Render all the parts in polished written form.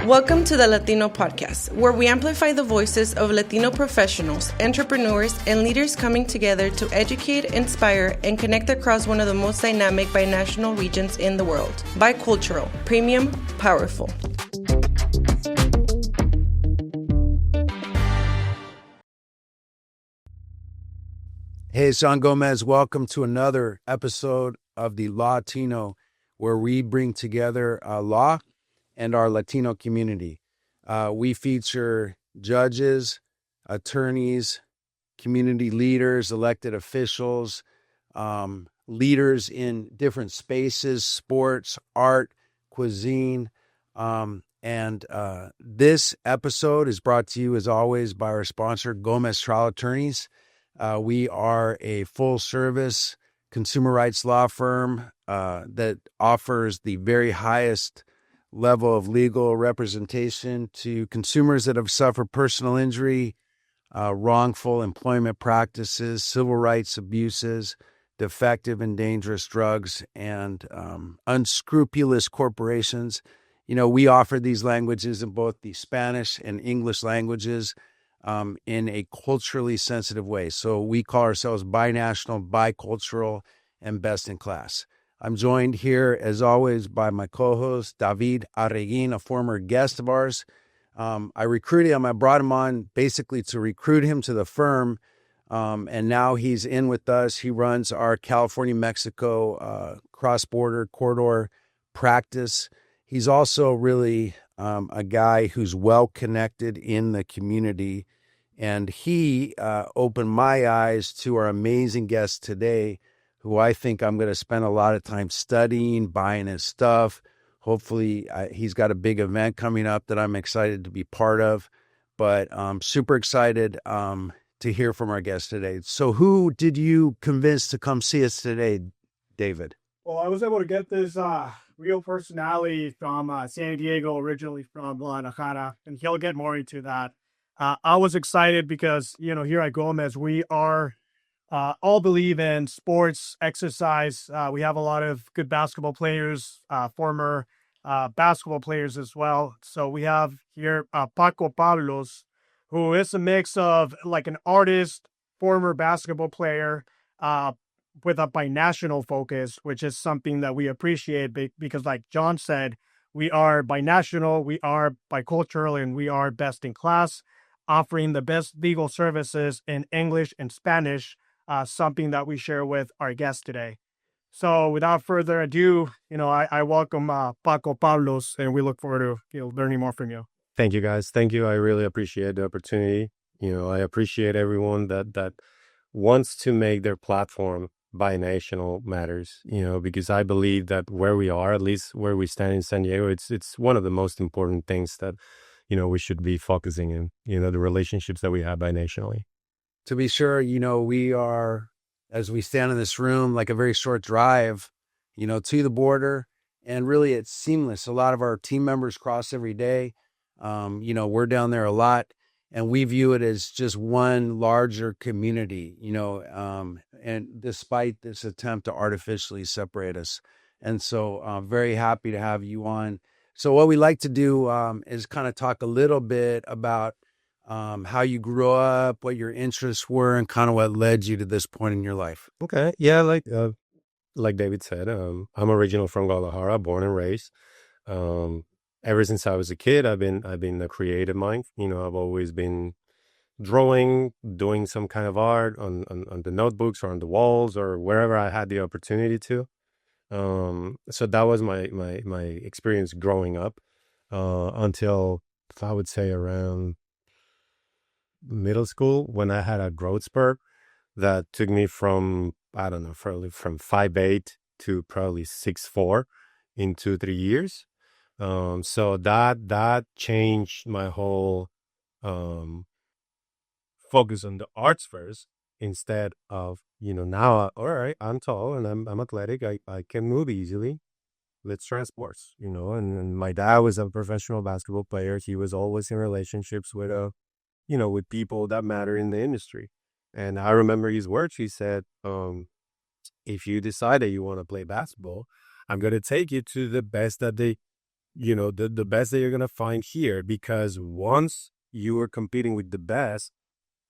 Welcome to the Lawtino Podcast, where we amplify the voices of Latino professionals, entrepreneurs, and leaders coming together to educate, inspire, and connect across one of the most dynamic binational regions in the world. Bicultural, premium, powerful. Hey, Sean Gomez. Welcome to another episode of the Lawtino, where we bring together law and our Latino community. We feature judges, attorneys, community leaders, elected officials, leaders in different spaces, sports, art, cuisine. And this episode is brought to you, as always, by our sponsor, Gomez Trial Attorneys. We are a full-service consumer rights law firm that offers the very highest level of legal representation to consumers that have suffered personal injury, wrongful employment practices, civil rights abuses, defective and dangerous drugs, and unscrupulous corporations. You know, we offer these languages in both the Spanish and English languages in a culturally sensitive way. So we call ourselves binational, bicultural, and best in class. I'm joined here, as always, by my co-host, David Arreguin, a former guest of ours. I recruited him. I brought him on basically to recruit him to the firm, and now he's in with us. He runs our California-Mexico cross-border corridor practice. He's also really a guy who's well-connected in the community, and he opened my eyes to our amazing guest today, who I think I'm going to spend a lot of time studying, buying his stuff. Hopefully, he's got a big event coming up that I'm excited to be part of. But I'm super excited to hear from our guest today. So who did you convince to come see us today, David? Well, I was able to get this real personality from San Diego, originally from Guadalajara, and he'll get more into that. I was excited because, here at Gomez, we are all believe in sports, exercise. We have a lot of good basketball players, former basketball players as well. So we have here Pako Pablos, who is a mix of like an artist, former basketball player, with a binational focus, which is something that we appreciate because, like John said, we are binational, we are bicultural, and we are best in class, offering the best legal services in English and Spanish. Something that we share with our guest today. So without further ado, I welcome Pako Pablos, and we look forward to learning more from you. Thank you, guys. Thank you. I really appreciate the opportunity. I appreciate everyone that wants to make their platform binational matters, because I believe that where we are, at least where we stand in San Diego, it's one of the most important things that, we should be focusing in, the relationships that we have binationally. To be sure, we are, as we stand in this room, like a very short drive, to the border. And really, it's seamless. A lot of our team members cross every day. We're down there a lot. And we view it as just one larger community, and despite this attempt to artificially separate us. And so I'm very happy to have you on. So what we like to do is kind of talk a little bit about how you grew up, what your interests were, and kind of what led you to this point in your life. Okay. Yeah. Like David said, I'm original from Guadalajara, born and raised. Ever since I was a kid, I've been a creative mind. I've always been drawing, doing some kind of art on the notebooks or on the walls or wherever I had the opportunity to. So that was my experience growing up until I would say around middle school, when I had a growth spurt that took me from, I don't know, from 5'8" to probably 6'4" in 2-3 years. So that changed my whole focus on the arts first, instead of, now, all right, I'm tall and I'm athletic. I can move easily. Let's try sports, and my dad was a professional basketball player. He was always in relationships with with people that matter in the industry. And I remember his words. He said, if you decide that you want to play basketball, I'm going to take you to the best that the best that you're going to find here, because once you are competing with the best,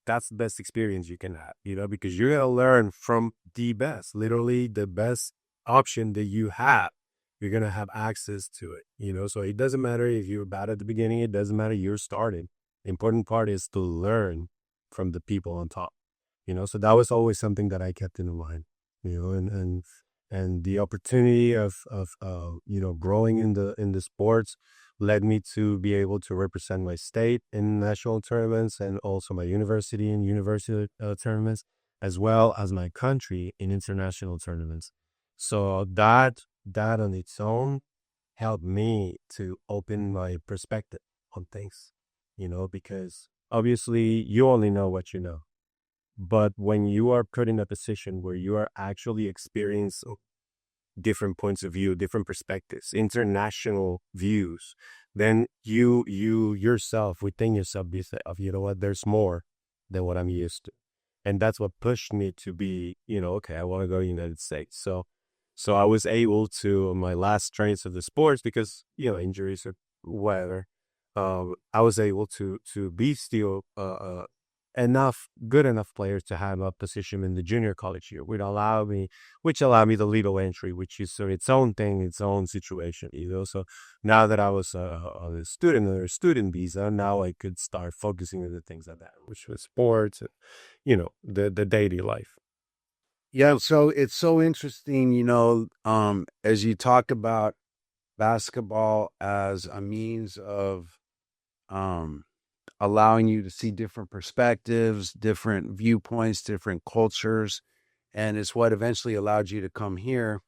that's the best experience you can have, because you're going to learn from the best, literally the best option that you have. You're going to have access to it, so it doesn't matter if you're bad at the beginning. It doesn't matter you're starting. The important part is to learn from the people on top, so that was always something that I kept in mind, and the opportunity of growing in the sports led me to be able to represent my state in national tournaments, and also my university in university tournaments, as well as my country in international tournaments. So that on its own helped me to open my perspective on things, because obviously you only know what you know. But when you are put in a position where you are actually experiencing different points of view, different perspectives, international views, then you yourself, within yourself, you say, you know what, there's more than what I'm used to. And that's what pushed me to be, okay, I want to go to the United States. So I was able to, on my last trains of the sports, because, injuries or whatever, I was able to be still good enough players to have a position in the junior college year, which allowed me the legal entry, which is its own thing, its own situation, So now that I was a student under a student visa, now I could start focusing on the things like that, which was sports and, the daily life. Yeah, so it's so interesting, as you talk about basketball as a means of allowing you to see different perspectives, different viewpoints, different cultures, and it's what eventually allowed you to come here.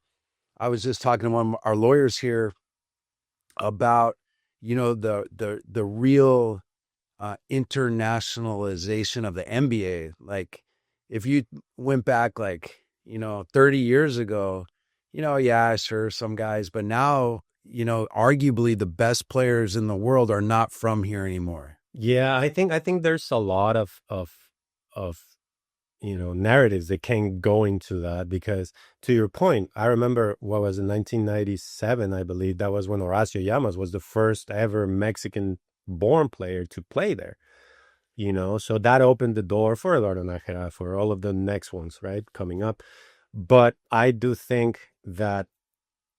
I was just talking to one of our lawyers here about, the real internationalization of the NBA. Like, if you went back 30 years ago, yeah, sure, some guys, but now, arguably the best players in the world are not from here anymore. Yeah, I think there's a lot of narratives that can go into that, because to your point, I remember what was in 1997, I believe that was when Horacio Llamas was the first ever Mexican born player to play there. So that opened the door for Eduardo Nájera, for all of the next ones, right, coming up. But I do think that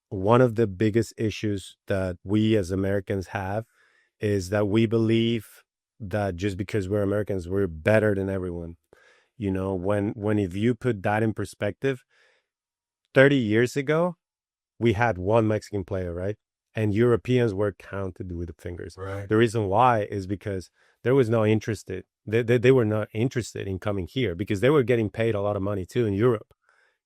one of the biggest issues that we as Americans have is that we believe that just because we're Americans, we're better than everyone. When if you put that in perspective, 30 years ago, we had one Mexican player, right? And Europeans were counted with the fingers. Right. The reason why is because there was no interest. They were not interested in coming here, because they were getting paid a lot of money too in Europe.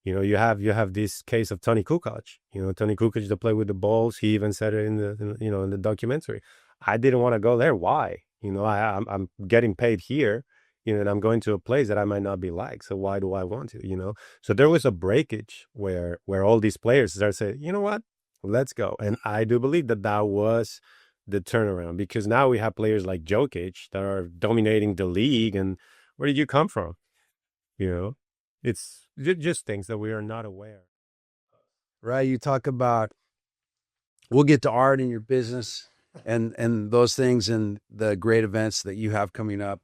You have this case of Tony Kukoc. Tony Kukoc, to play with the Bulls. He even said it in the documentary. I didn't want to go there. Why? I'm getting paid here, and I'm going to a place that I might not be like. So why do I want to? So there was a breakage where all these players started saying, you know what, let's go. And I do believe that was the turnaround, because now we have players like Jokic that are dominating the league. And where did you come from? It's just things that we are not aware. Right. You talk about, we'll get to art in your business and those things and the great events that you have coming up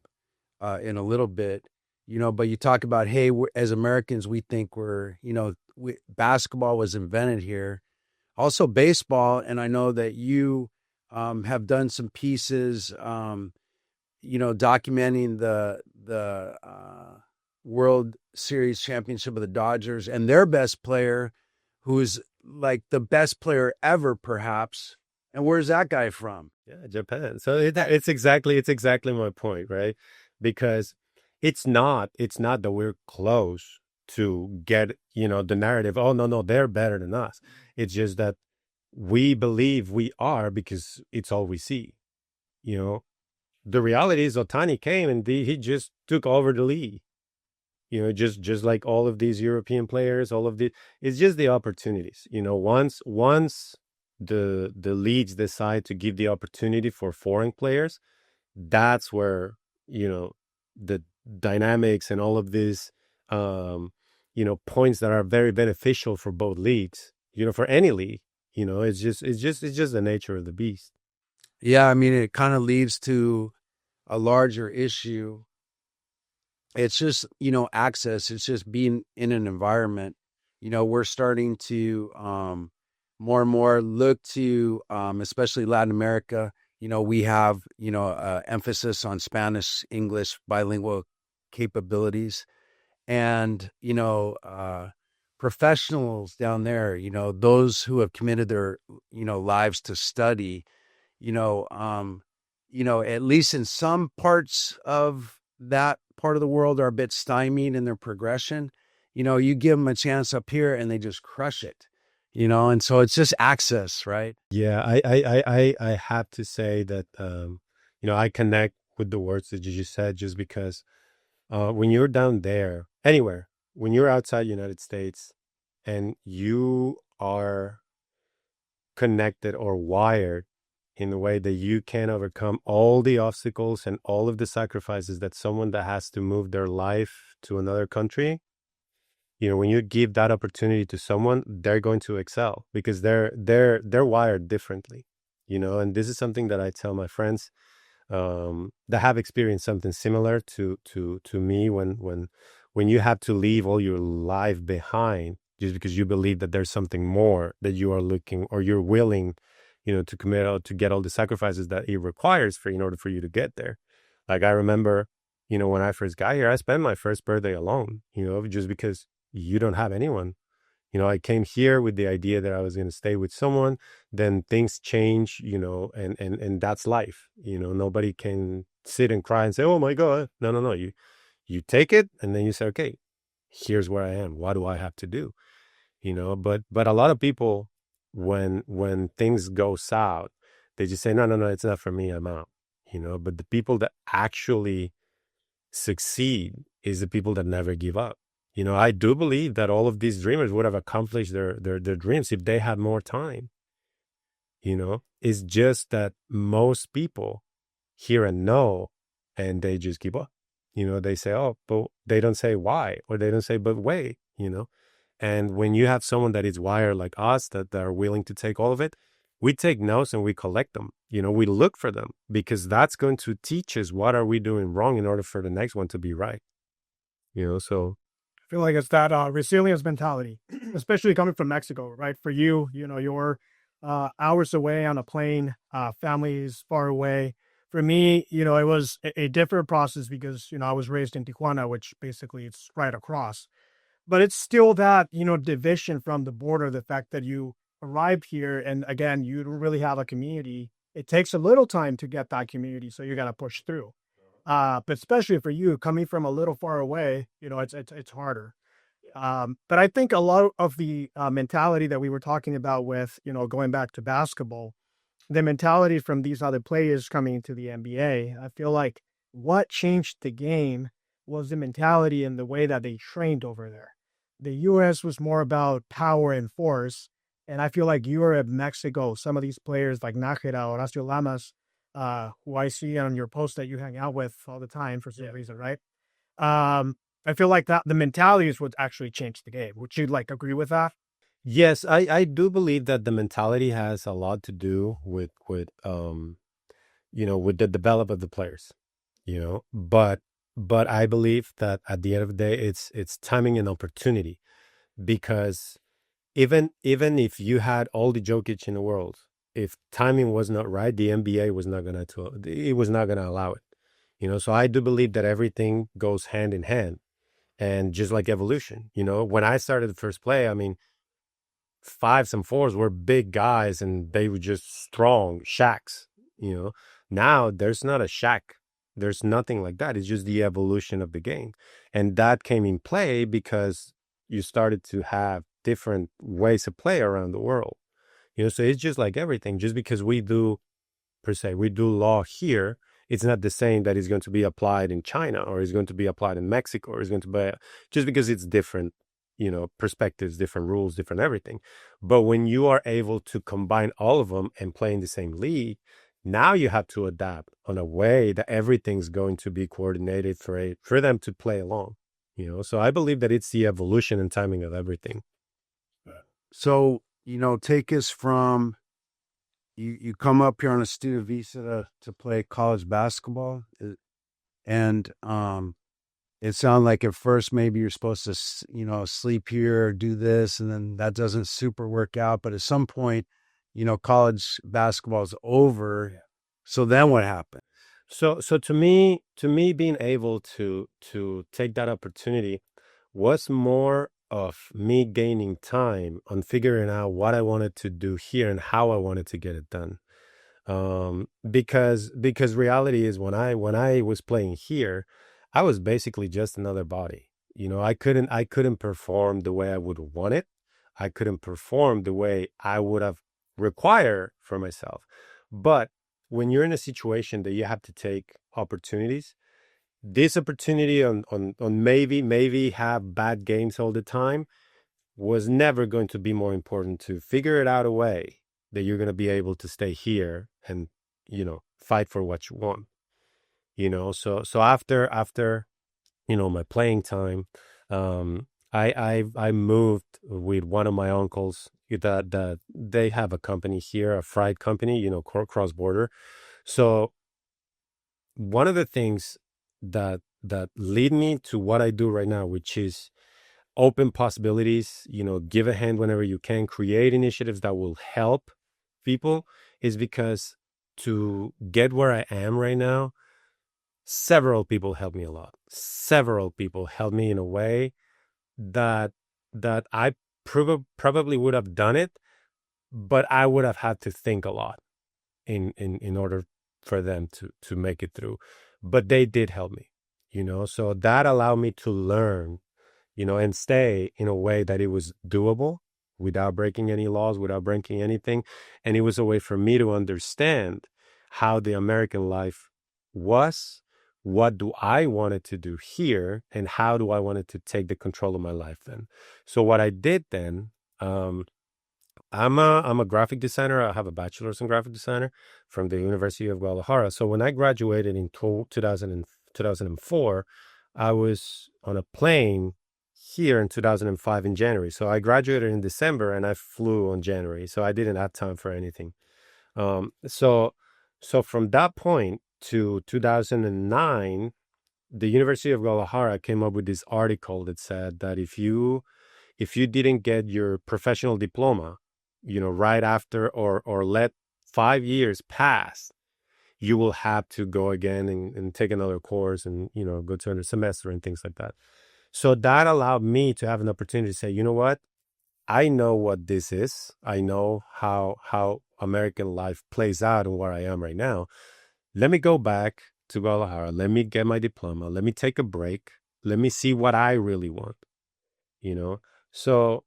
in a little bit, but you talk about, hey, as Americans, we think basketball was invented here. Also baseball. And I know that you have done some pieces, documenting the World Series championship of the Dodgers and their best player, who's like the best player ever, perhaps. And where's that guy from? Yeah, Japan. So it's exactly my point, right? Because it's not that we're close to get, the narrative, oh, no, they're better than us. It's just that we believe we are because it's all we see. The reality is Ohtani came and he just took over the league. Just like all of these European players, it's just the opportunities. Once the leagues decide to give the opportunity for foreign players, that's where, the dynamics and all of these, points that are very beneficial for both leagues, for any league, It's just the nature of the beast. Yeah, I mean, it kind of leads to a larger issue. It's just, access. It's just being in an environment. We're starting to more and more look to, especially Latin America. We have, emphasis on Spanish, English, bilingual capabilities. And, professionals down there, those who have committed their, lives to study, you know, um, at least in some parts of that part of the world are a bit stymied in their progression. You give them a chance up here and they just crush it, and so it's just access, right? Yeah, I have to say that I connect with the words that you just said, just because when you're down there, anywhere, when you're outside United States and you are connected or wired in a way that you can overcome all the obstacles and all of the sacrifices that someone that has to move their life to another country, when you give that opportunity to someone, they're going to excel because they're wired differently, and this is something that I tell my friends that have experienced something similar to me, when you have to leave all your life behind just because you believe that there's something more that you are looking, or you're willing, to commit out, to get all the sacrifices that it requires in order for you to get there. Like, I remember, when I first got here, I spent my first birthday alone, just because you don't have anyone. I came here with the idea that I was going to stay with someone. Then things change, and that's life. Nobody can sit and cry and say, "Oh my God." No. You take it, and then you say, "Okay, here's where I am. What do I have to do?" But a lot of people, when things go south, they just say, no, it's not for me. I'm out. But the people that actually succeed is the people that never give up. I do believe that all of these dreamers would have accomplished their dreams if they had more time. It's just that most people hear and know, and they just give up. They say, "Oh," but they don't say why, or they don't say, "But wait," And when you have someone that is wired like us, that are willing to take all of it, we take notes and we collect them. We look for them, because that's going to teach us what are we doing wrong in order for the next one to be right. So I feel like it's that resilience mentality, especially coming from Mexico, right? For you, you're hours away on a plane, families far away. For me, it was a different process because, I was raised in Tijuana, which basically it's right across. But it's still that, division from the border, the fact that you arrive here and again, you don't really have a community. It takes a little time to get that community. So you got to push through. But especially for you coming from a little far away, it's harder. But I think a lot of the mentality that we were talking about with, going back to basketball, the mentality from these other players coming into the NBA, I feel like what changed the game was the mentality and the way that they trained over there. The U.S. was more about power and force. And I feel like Europe, Mexico, some of these players like Nájera or Horacio Lamas, who I see on your post that you hang out with all the time for some reason, right? I feel like that the mentality is what actually changed the game. Would you agree with that? yes, I do believe that the mentality has a lot to do with with the development of the players. But I believe that at the end of the day, it's timing and opportunity, because even if you had all the Jokic in the world, if timing was not right, the NBA was not gonna allow it. So I do believe that everything goes hand in hand, and just like evolution. When I started the first play, I mean, fives and fours were big guys, and they were just strong shacks. Now there's not a shack. There's nothing like that. It's just the evolution of the game. And that came in play because you started to have different ways to play around the world. So it's just like everything. Just because we do law here, it's not the same that it's going to be applied in China, or it's going to be applied in Mexico, or it's going to be, just because it's different, perspectives, different rules, different everything. But when you are able to combine all of them and play in the same league, now you have to adapt on a way that everything's going to be coordinated for them to play along. So I believe that it's the evolution and timing of everything. So, take us from you come up here on a student visa to play college basketball, and it sounded like at first maybe you're supposed to sleep here or do this, and then that doesn't super work out. But at some point, college basketball is over. Yeah. So then what happened? So to me, being able to take that opportunity was more of me gaining time on figuring out what I wanted to do here and how I wanted to get it done. Because reality is when I was playing here, I was basically just another body. I couldn't perform the way I would want it. I couldn't perform the way I would have required for myself. But when you're in a situation that you have to take opportunities, this opportunity on maybe have bad games all the time was never going to be more important to figure it out a way that you're going to be able to stay here and, fight for what you want. So after my playing time, I moved with one of my uncles that they have a company here, a freight company, cross border. So one of the things that lead me to what I do right now, which is open possibilities, give a hand whenever you can, create initiatives that will help people, is because to get where I am right now, several people helped me a lot. Several people helped me in a way that I probably would have done it, but I would have had to think a lot in order for them to make it through. But they did help me, so that allowed me to learn, and stay in a way that it was doable without breaking any laws, without breaking anything. And it was a way for me to understand how the American life was, what do I wanted to do here, and how do I wanted to take the control of my life then. So what I did then, I'm a graphic designer. I have a bachelor's in graphic designer from the University of Guadalajara. So when I graduated in 2004, I was on a plane here in 2005 in January. So I graduated in December and I flew on January. So I didn't have time for anything. So from that point to 2009, the University of Guadalajara came up with this article that said that if you didn't get your professional diploma, right after or let 5 years pass, you will have to go again and take another course and, go to another semester and things like that. So that allowed me to have an opportunity to say, you know what? I know what this is. I know how American life plays out and where I am right now. Let me go back to Guadalajara. Let me get my diploma. Let me take a break. Let me see what I really want, So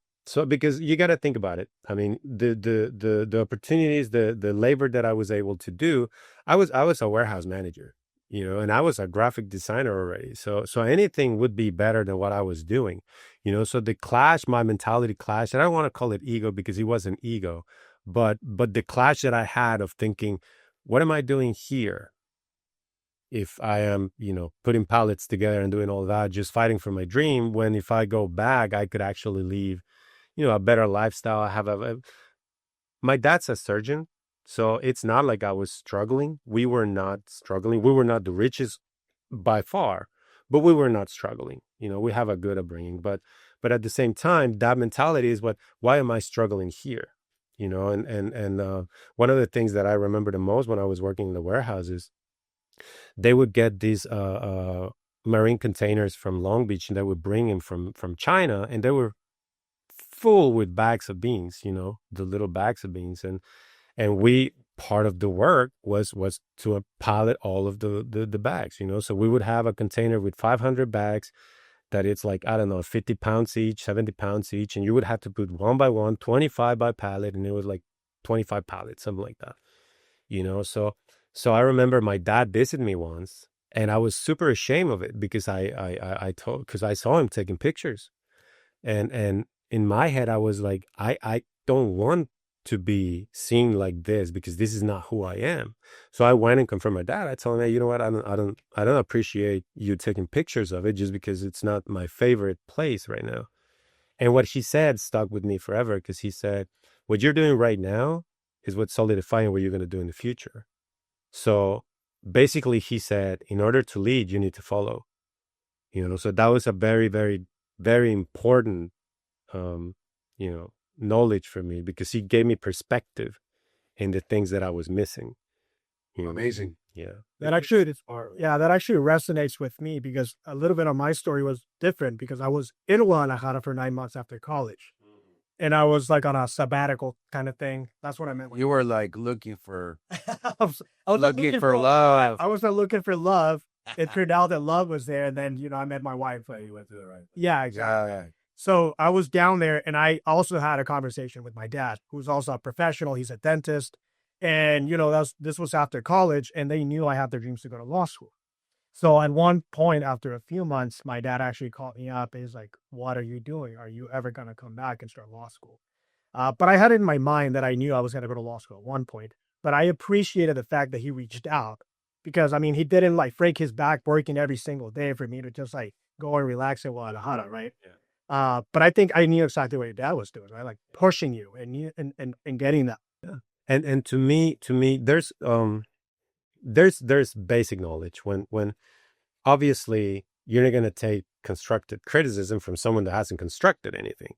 because you got to think about it. I mean, the opportunities, the labor that I was able to do, I was a warehouse manager, and I was a graphic designer already. So anything would be better than what I was doing, So the clash, my mentality clash, and I don't want to call it ego because it wasn't ego, but the clash that I had of thinking, what am I doing here? If I am, putting pallets together and doing all that, just fighting for my dream, when if I go back, I could actually leave, a better lifestyle. I have my dad's a surgeon, so it's not like I was struggling. We were not struggling. We were not the richest by far, but we were not struggling. We have a good upbringing, but at the same time, that mentality is why am I struggling here? And one of the things that I remember the most when I was working in the warehouses, they would get these marine containers from Long Beach, and they would bring them from China, and they were full with bags of beans, the little bags of beans. And part of the work was to pallet all of the bags, so we would have a container with 500 bags that it's like, I don't know, 50 pounds each, 70 pounds each. And you would have to put one by one, 25 by pallet. And it was like 25 pallets, something like that, So I remember my dad visited me once, and I was super ashamed of it because because I saw him taking pictures, and in my head I was like, I don't want to be seen like this because this is not who I am. So I went and confronted my dad. I told him, hey, you know what? I don't appreciate you taking pictures of it just because it's not my favorite place right now. And what he said stuck with me forever, because he said, what you're doing right now is what's solidifying what you're going to do in the future. So basically, he said, in order to lead, you need to follow. So that was a very, very, very important, knowledge for me, because he gave me perspective in the things that I was missing. Amazing. Yeah. That actually resonates with me, because a little bit of my story was different, because I was in Guadalajara for 9 months after college. And I was like on a sabbatical kind of thing. That's what I meant. You were like looking for I was looking for love. I was not looking for love. It turned out that love was there. And then, I met my wife. You went to the right place. Yeah, exactly. Yeah. So I was down there, and I also had a conversation with my dad, who's also a professional. He's a dentist. And, this was after college, and they knew I had the dreams to go to law school. So at one point, after a few months, my dad actually called me up. He's like, "What are you doing? Are you ever going to come back and start law school?" But I had it in my mind that I knew I was going to go to law school at one point. But I appreciated the fact that he reached out, because, he didn't like break his back working every single day for me to just like go and relax in Guadalajara, right? Yeah. But I think I knew exactly what your dad was doing, right? Like pushing you and getting that. Yeah. And to me, there's basic knowledge when obviously you're not going to take constructive criticism from someone that hasn't constructed anything,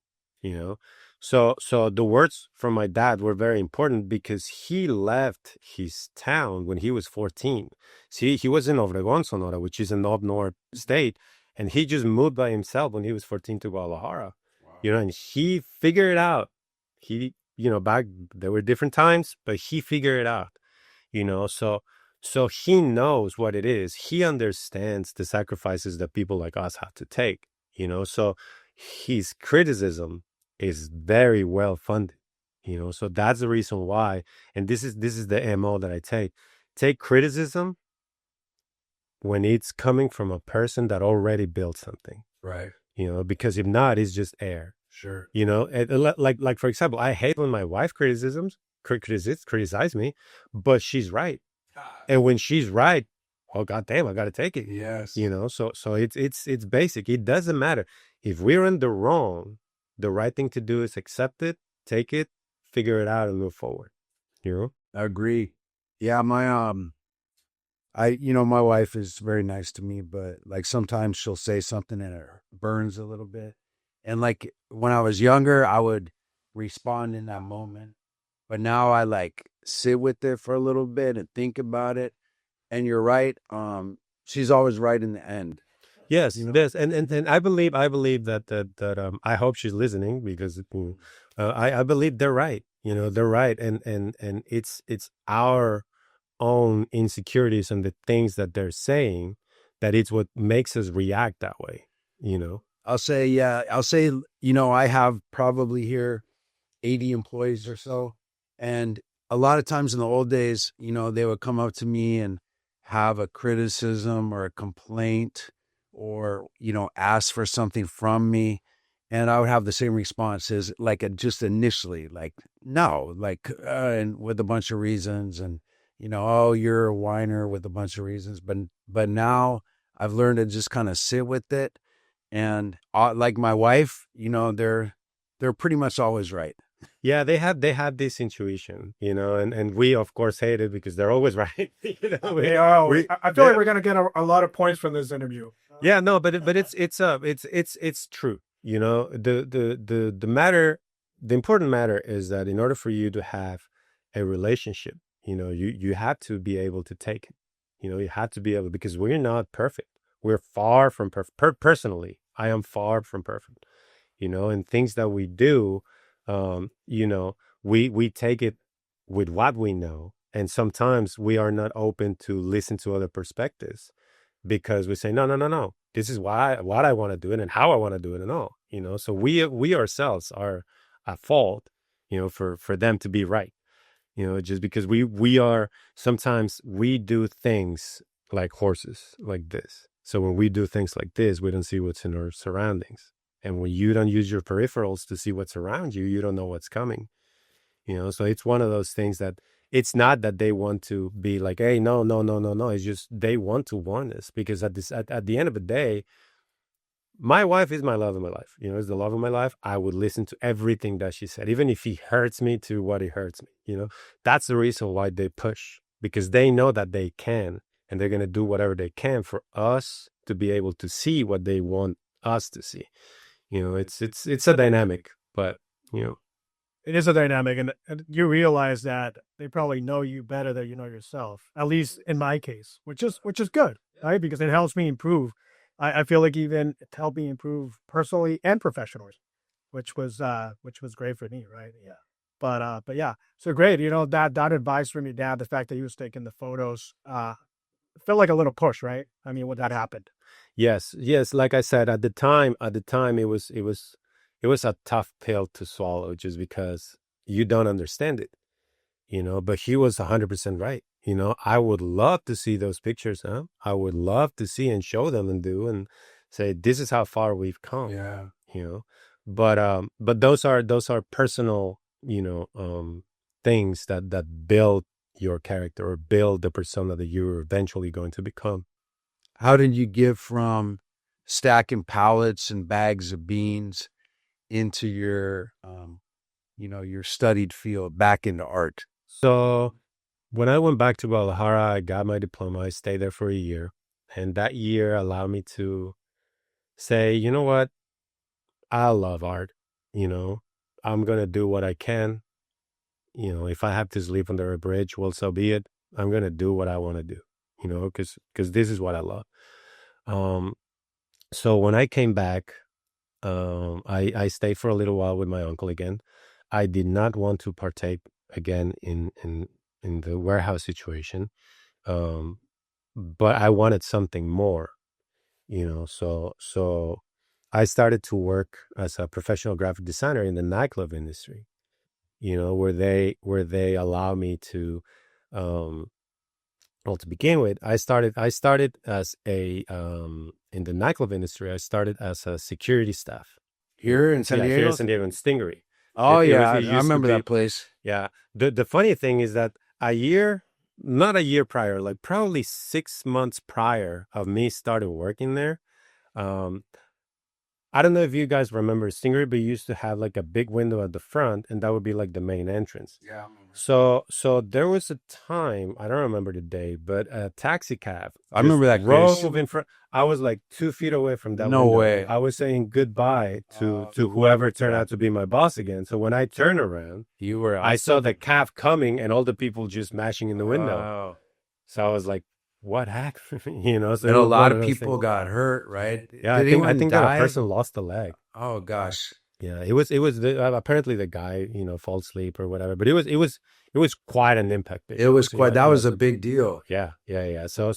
So the words from my dad were very important, because he left his town when he was 14. See, he was in Obregón, Sonora, which is an up north state, and he just moved by himself when he was 14 to Guadalajara. Wow. And he figured it out. He, back there were different times, but he figured it out. So he knows what it is. He understands the sacrifices that people like us have to take. So his criticism is very well funded, so that's the reason why. And this is the MO that I take criticism when it's coming from a person that already built something, Right. Because if not, it's just air. Sure. Like for example, I hate when my wife criticizes me, but she's right. And when she's right, oh goddamn, I got to take it. Yes. So it's basic. It doesn't matter if we're in the wrong. The right thing to do is accept it, take it, figure it out, and move forward. I agree. Yeah, my my wife is very nice to me, but like sometimes she'll say something and it burns a little bit. And like when I was younger, I would respond in that moment. But now I like sit with it for a little bit and think about it. And you're right. She's always right in the end. Yes, yes, and I believe that I hope she's listening, because I believe they're right. They're right, and it's our own insecurities and the things that they're saying that it's what makes us react that way. I'll say, I have probably here 80 employees or so, and a lot of times in the old days, they would come up to me and have a criticism or a complaint, or, ask for something from me. And I would have the same responses, like just initially, like, no, like, and with a bunch of reasons, and, oh, you're a whiner with a bunch of reasons. But now I've learned to just kind of sit with it. And like my wife, they're pretty much always right. Yeah, they have this intuition, and we of course hate it because they're always right. They are always. I feel like we're gonna get a lot of points from this interview. Yeah, no, but it's true. The important matter is that in order for you to have a relationship, you have to be able to take it. You have to be able, because we're not perfect. We're far from perfect. Personally, I am far from perfect. And things that we do, we take it with what we know, and sometimes we are not open to listen to other perspectives, because we say no, this is what I want to do it and how I want to do it and all. So we ourselves are at fault, for them to be right. Just because we are, sometimes we do things like horses like this. So when we do things like this, we don't see what's in our surroundings. And when you don't use your peripherals to see what's around you, you don't know what's coming. So it's one of those things that it's not that they want to be like, hey, no. It's just they want to warn us, because at the end of the day, my wife is my love of my life. Is the love of my life. I would listen to everything that she said, even if he hurts me to what he hurts me. That's the reason why they push, because they know that they can, and they're going to do whatever they can for us to be able to see what they want us to see. It's a dynamic, but it is a dynamic, and you realize that they probably know you better than you know yourself. At least in my case, which is good, right? Because it helps me improve. I feel like even it helped me improve personally and professionally, which was great for me, right? Yeah. But yeah, so great. That advice from your dad, the fact that he was taking the photos, felt like a little push, right? I mean, when that happened. Yes. Like I said, at the time, it was a tough pill to swallow, just because you don't understand it, but he was 100% right. I would love to see those pictures. I would love to see and show them and say, this is how far we've come. Yeah. But those are personal, things that build your character or build the persona that you're eventually going to become. How did you get from stacking pallets and bags of beans into your, your studied field back into art? So when I went back to Guadalajara, I got my diploma. I stayed there for a year. And that year allowed me to say, you know what? I love art. I'm going to do what I can. If I have to sleep under a bridge, well, so be it. I'm going to do what I want to do, because this is what I love. So when I came back, I stayed for a little while with my uncle again. I did not want to partake again in the warehouse situation. But I wanted something more, so I started to work as a professional graphic designer in the nightclub industry, where they allow me to, well, to begin with, I started as in the nightclub industry. I started as a security staff Here in San Diego? Here in San Diego, in Stingery. Oh, I remember that place. Yeah. The funny thing is that not a year prior, like probably 6 months prior of me started working there, I don't know if you guys remember Stingery, but you used to have like a big window at the front, and that would be like the main entrance. Yeah. So there was a time, I don't remember the day, but a taxi cab. I remember that drove in front. I was like 2 feet away from that No window. way. I was saying goodbye to whoever turned out to be my boss again. So when I turned around, I saw the cab coming and all the people just mashing in the window. Wow. So I was like, what happened? So and a lot of people got hurt, right? Yeah, I think that a person lost a leg. Oh gosh. Yeah, it was apparently the guy, fall asleep or whatever, but it was quite an impact. It was quite, that was a big deal. Yeah. So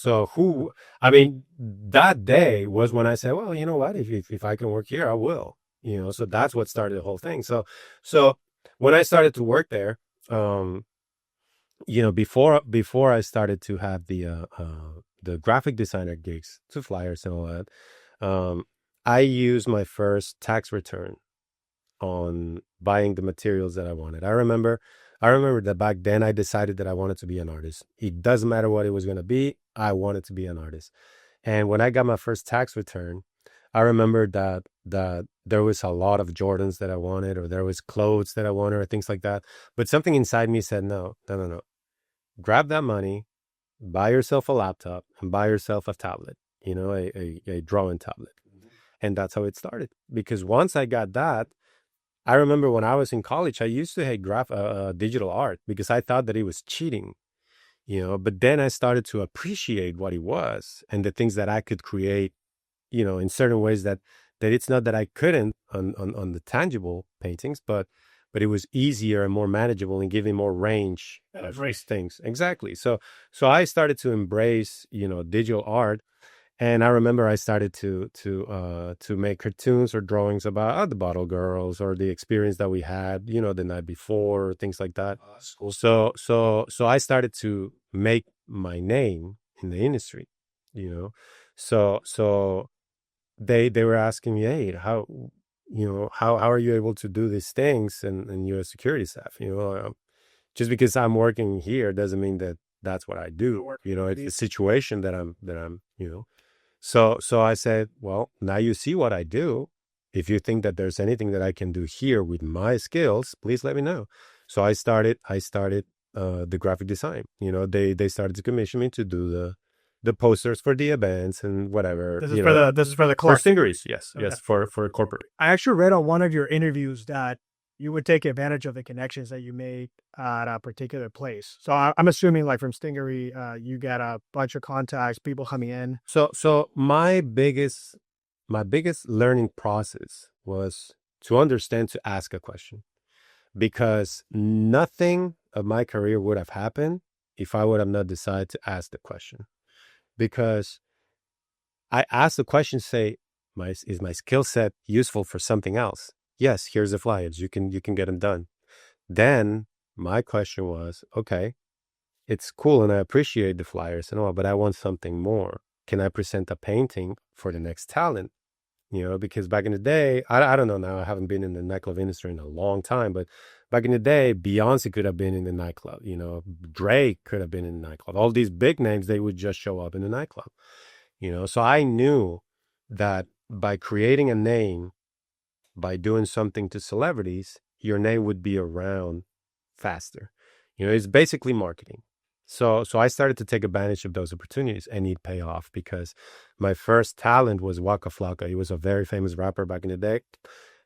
that day was when I said, well, you know what, if I can work here, I will, so that's what started the whole thing. So when I started to work there, before I started to have the graphic designer gigs, to flyers and all that, I used my first tax return on buying the materials that I wanted. I remember that back then I decided that I wanted to be an artist. It doesn't matter what it was going to be. I wanted to be an artist. And when I got my first tax return, I remember that there was a lot of Jordans that I wanted, or there was clothes that I wanted, or things like that. But something inside me said, no. Grab that money, buy yourself a laptop, and buy yourself a tablet, a drawing tablet. And that's how it started. Because once I got that, I remember when I was in college, I used to hate digital art because I thought that it was cheating, but then I started to appreciate what it was and the things that I could create, in certain ways that it's not that I couldn't on the tangible paintings, but it was easier and more manageable and giving more range of things. Exactly. So I started to embrace, digital art. And I remember I started to make cartoons or drawings about the Bottle Girls or the experience that we had, the night before, or things like that. Cool. So I started to make my name in the industry, So they were asking me, hey, how are you able to do these things and you're a security staff? Just because I'm working here doesn't mean that that's what I do. It's a situation that I'm So I said, well, now you see what I do. If you think that there's anything that I can do here with my skills, please let me know. So I started the graphic design. They started to commission me to do the posters for the events and whatever. This is for the for Clark. Stingeries, yes, Okay. yes, for corporate. I actually read on one of your interviews that you would take advantage of the connections that you made at a particular place. So I'm assuming, like from Stingery, you get a bunch of contacts, people coming in. So my biggest learning process was to understand to ask a question, because nothing of my career would have happened if I would have not decided to ask the question. Because I asked the question, say, is my skill set useful for something else? Yes, here's the flyers. You can get them done. Then my question was, okay, it's cool and I appreciate the flyers and all, but I want something more. Can I present a painting for the next talent? Because back in the day, I don't know now, I haven't been in the nightclub industry in a long time, but back in the day, Beyonce could have been in the nightclub, Drake could have been in the nightclub. All these big names, they would just show up in the nightclub, So I knew that by creating a name, by doing something to celebrities, your name would be around faster. It's basically marketing. So I started to take advantage of those opportunities, and it pay off, because my first talent was Waka Flocka. He was a very famous rapper back in the day,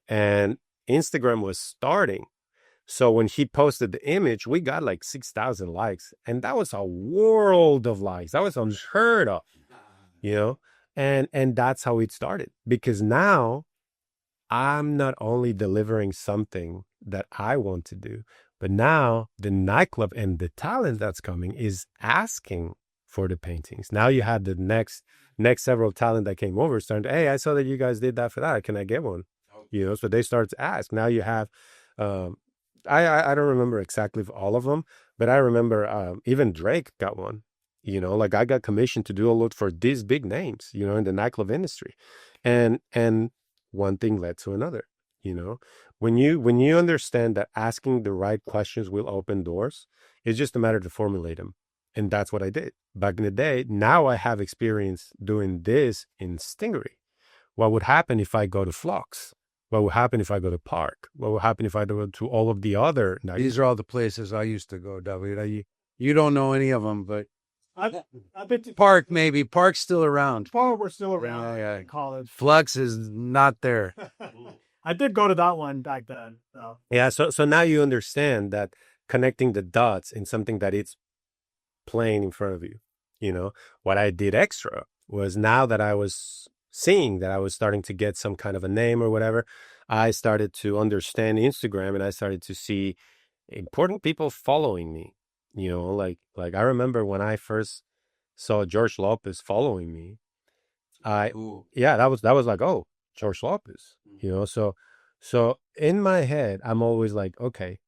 and Instagram was starting. So when he posted the image, we got like 6,000 likes, and that was a world of likes. That was unheard of, and that's how it started. Because now I'm not only delivering something that I want to do, but now the nightclub and the talent that's coming is asking for the paintings. Now you had the next several talent that came over starting to, hey, I saw that you guys did that for that. Can I get one? So they start to ask. Now you have, I don't remember exactly all of them, but I remember even Drake got one. Like I got commissioned to do a lot for these big names, in the nightclub industry, and one thing led to another. When you understand that asking the right questions will open doors, it's just a matter to formulate them. And that's what I did back in the day. Now I have experience doing this in Stingery. What would happen if I go to Flux? What would happen if I go to Park? What would happen if I go to all of the other nights? These are all the places I used to go, David. You don't know any of them, but I've been to Park, maybe. Park's still around. Park. We're still around Yeah. in college. Flux is not there. I did go to that one back then. So. Yeah. So now you understand that connecting the dots in something that it's playing in front of you. What I did extra was, now that I was seeing that I was starting to get some kind of a name or whatever, I started to understand Instagram, and I started to see important people following me. Like I remember when I first saw George Lopez following me, that was like, oh, George Lopez, so in my head, I'm always like, okay,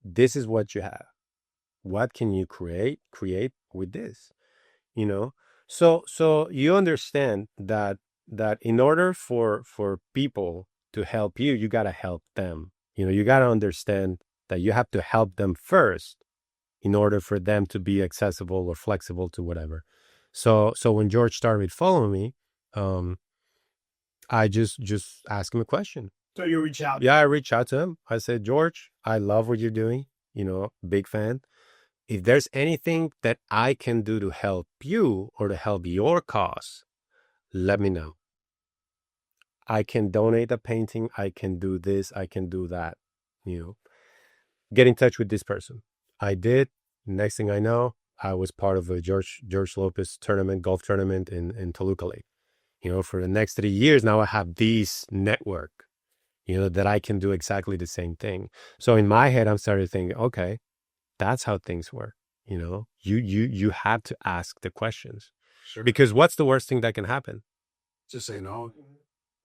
this is what you have. What can you create with this? So you understand that in order for people to help you, you got to help them. You got to understand that you have to help them first in order for them to be accessible or flexible to whatever. So when George started following me, I just asked him a question. So you reach out? Yeah, I reached out to him. I said, George, I love what you're doing. Big fan. If there's anything that I can do to help you or to help your cause, let me know. I can donate a painting. I can do this. I can do that. Get in touch with this person. I did. Next thing I know, I was part of a George Lopez golf tournament in Toluca Lake. For the next 3 years, now I have this network, that I can do exactly the same thing. So in my head, I'm starting to think, okay, that's how things work. You have to ask the questions. Sure. Because what's the worst thing that can happen? Just say no.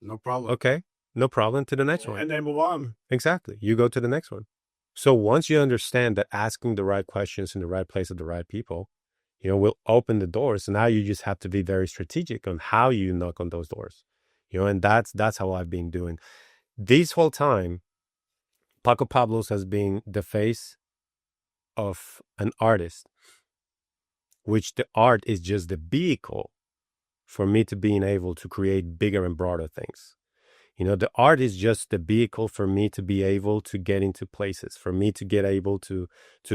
No problem. Okay, no problem, to the next one. And then move on. Exactly. You go to the next one. So once you understand that asking the right questions in the right place of the right people, will open the doors. So now you just have to be very strategic on how you knock on those doors. And that's how I've been doing. This whole time, Pako Pablos has been the face of an artist, which the art is just the vehicle for me to being able to create bigger and broader things. The art is just the vehicle for me to be able to get into places, for me to get able to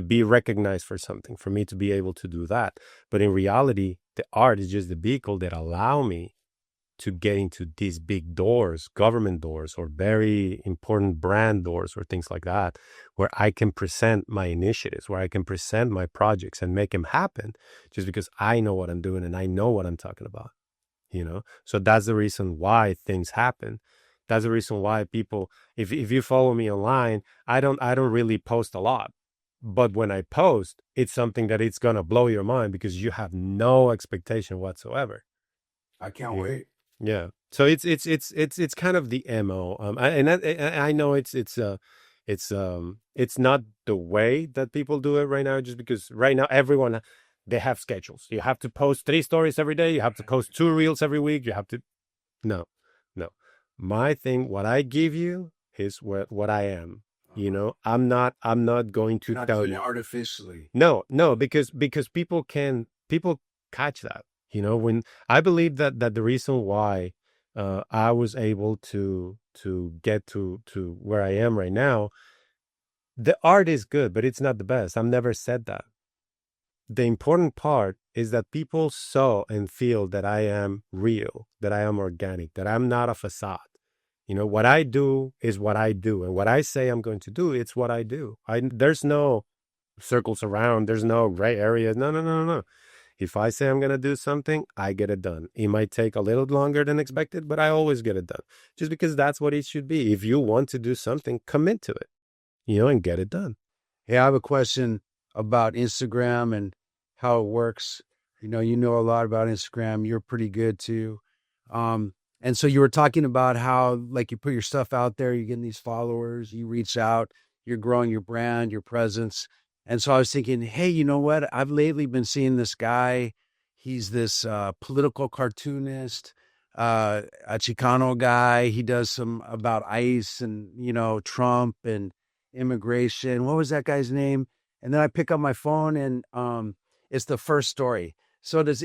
be recognized for something, for me to be able to do that. But in reality, the art is just the vehicle that allow me to get into these big doors, government doors, or very important brand doors, or things like that, where I can present my initiatives, where I can present my projects and make them happen just because I know what I'm doing and I know what I'm talking about. So that's the reason why things happen. That's the reason why people, if you follow me online, I don't really post a lot, but when I post, it's something that it's gonna blow your mind because you have no expectation whatsoever. I can't wait. Yeah. So it's kind of the MO. I know it's not the way that people do it right now, just because right now everyone, they have schedules. You have to post 3 stories every day. You have to post 2 reels every week. You have to, no. My thing, what I give you is what I am. I'm not going to tell you artificially. No, because people catch that. When I believe that the reason why I was able to get to where I am right now, the art is good, but it's not the best. I've never said that. The important part is that people saw and feel that I am real, that I am organic, that I'm not a facade. What I do is what I do, and what I say I'm going to do, it's what I do. There's no circles around. There's no gray areas. No. If I say I'm going to do something, I get it done. It might take a little longer than expected, but I always get it done. Just because that's what it should be. If you want to do something, commit to it, and get it done. Hey, I have a question about Instagram and how it works. You know a lot about Instagram. You're pretty good too. And so you were talking about how, like, you put your stuff out there, you're getting these followers, you reach out, you're growing your brand, your presence. And so I was thinking, hey, you know what? I've lately been seeing this guy. He's this political cartoonist, a Chicano guy. He does some about ICE and, Trump and immigration. What was that guy's name? And then I pick up my phone and it's the first story. So did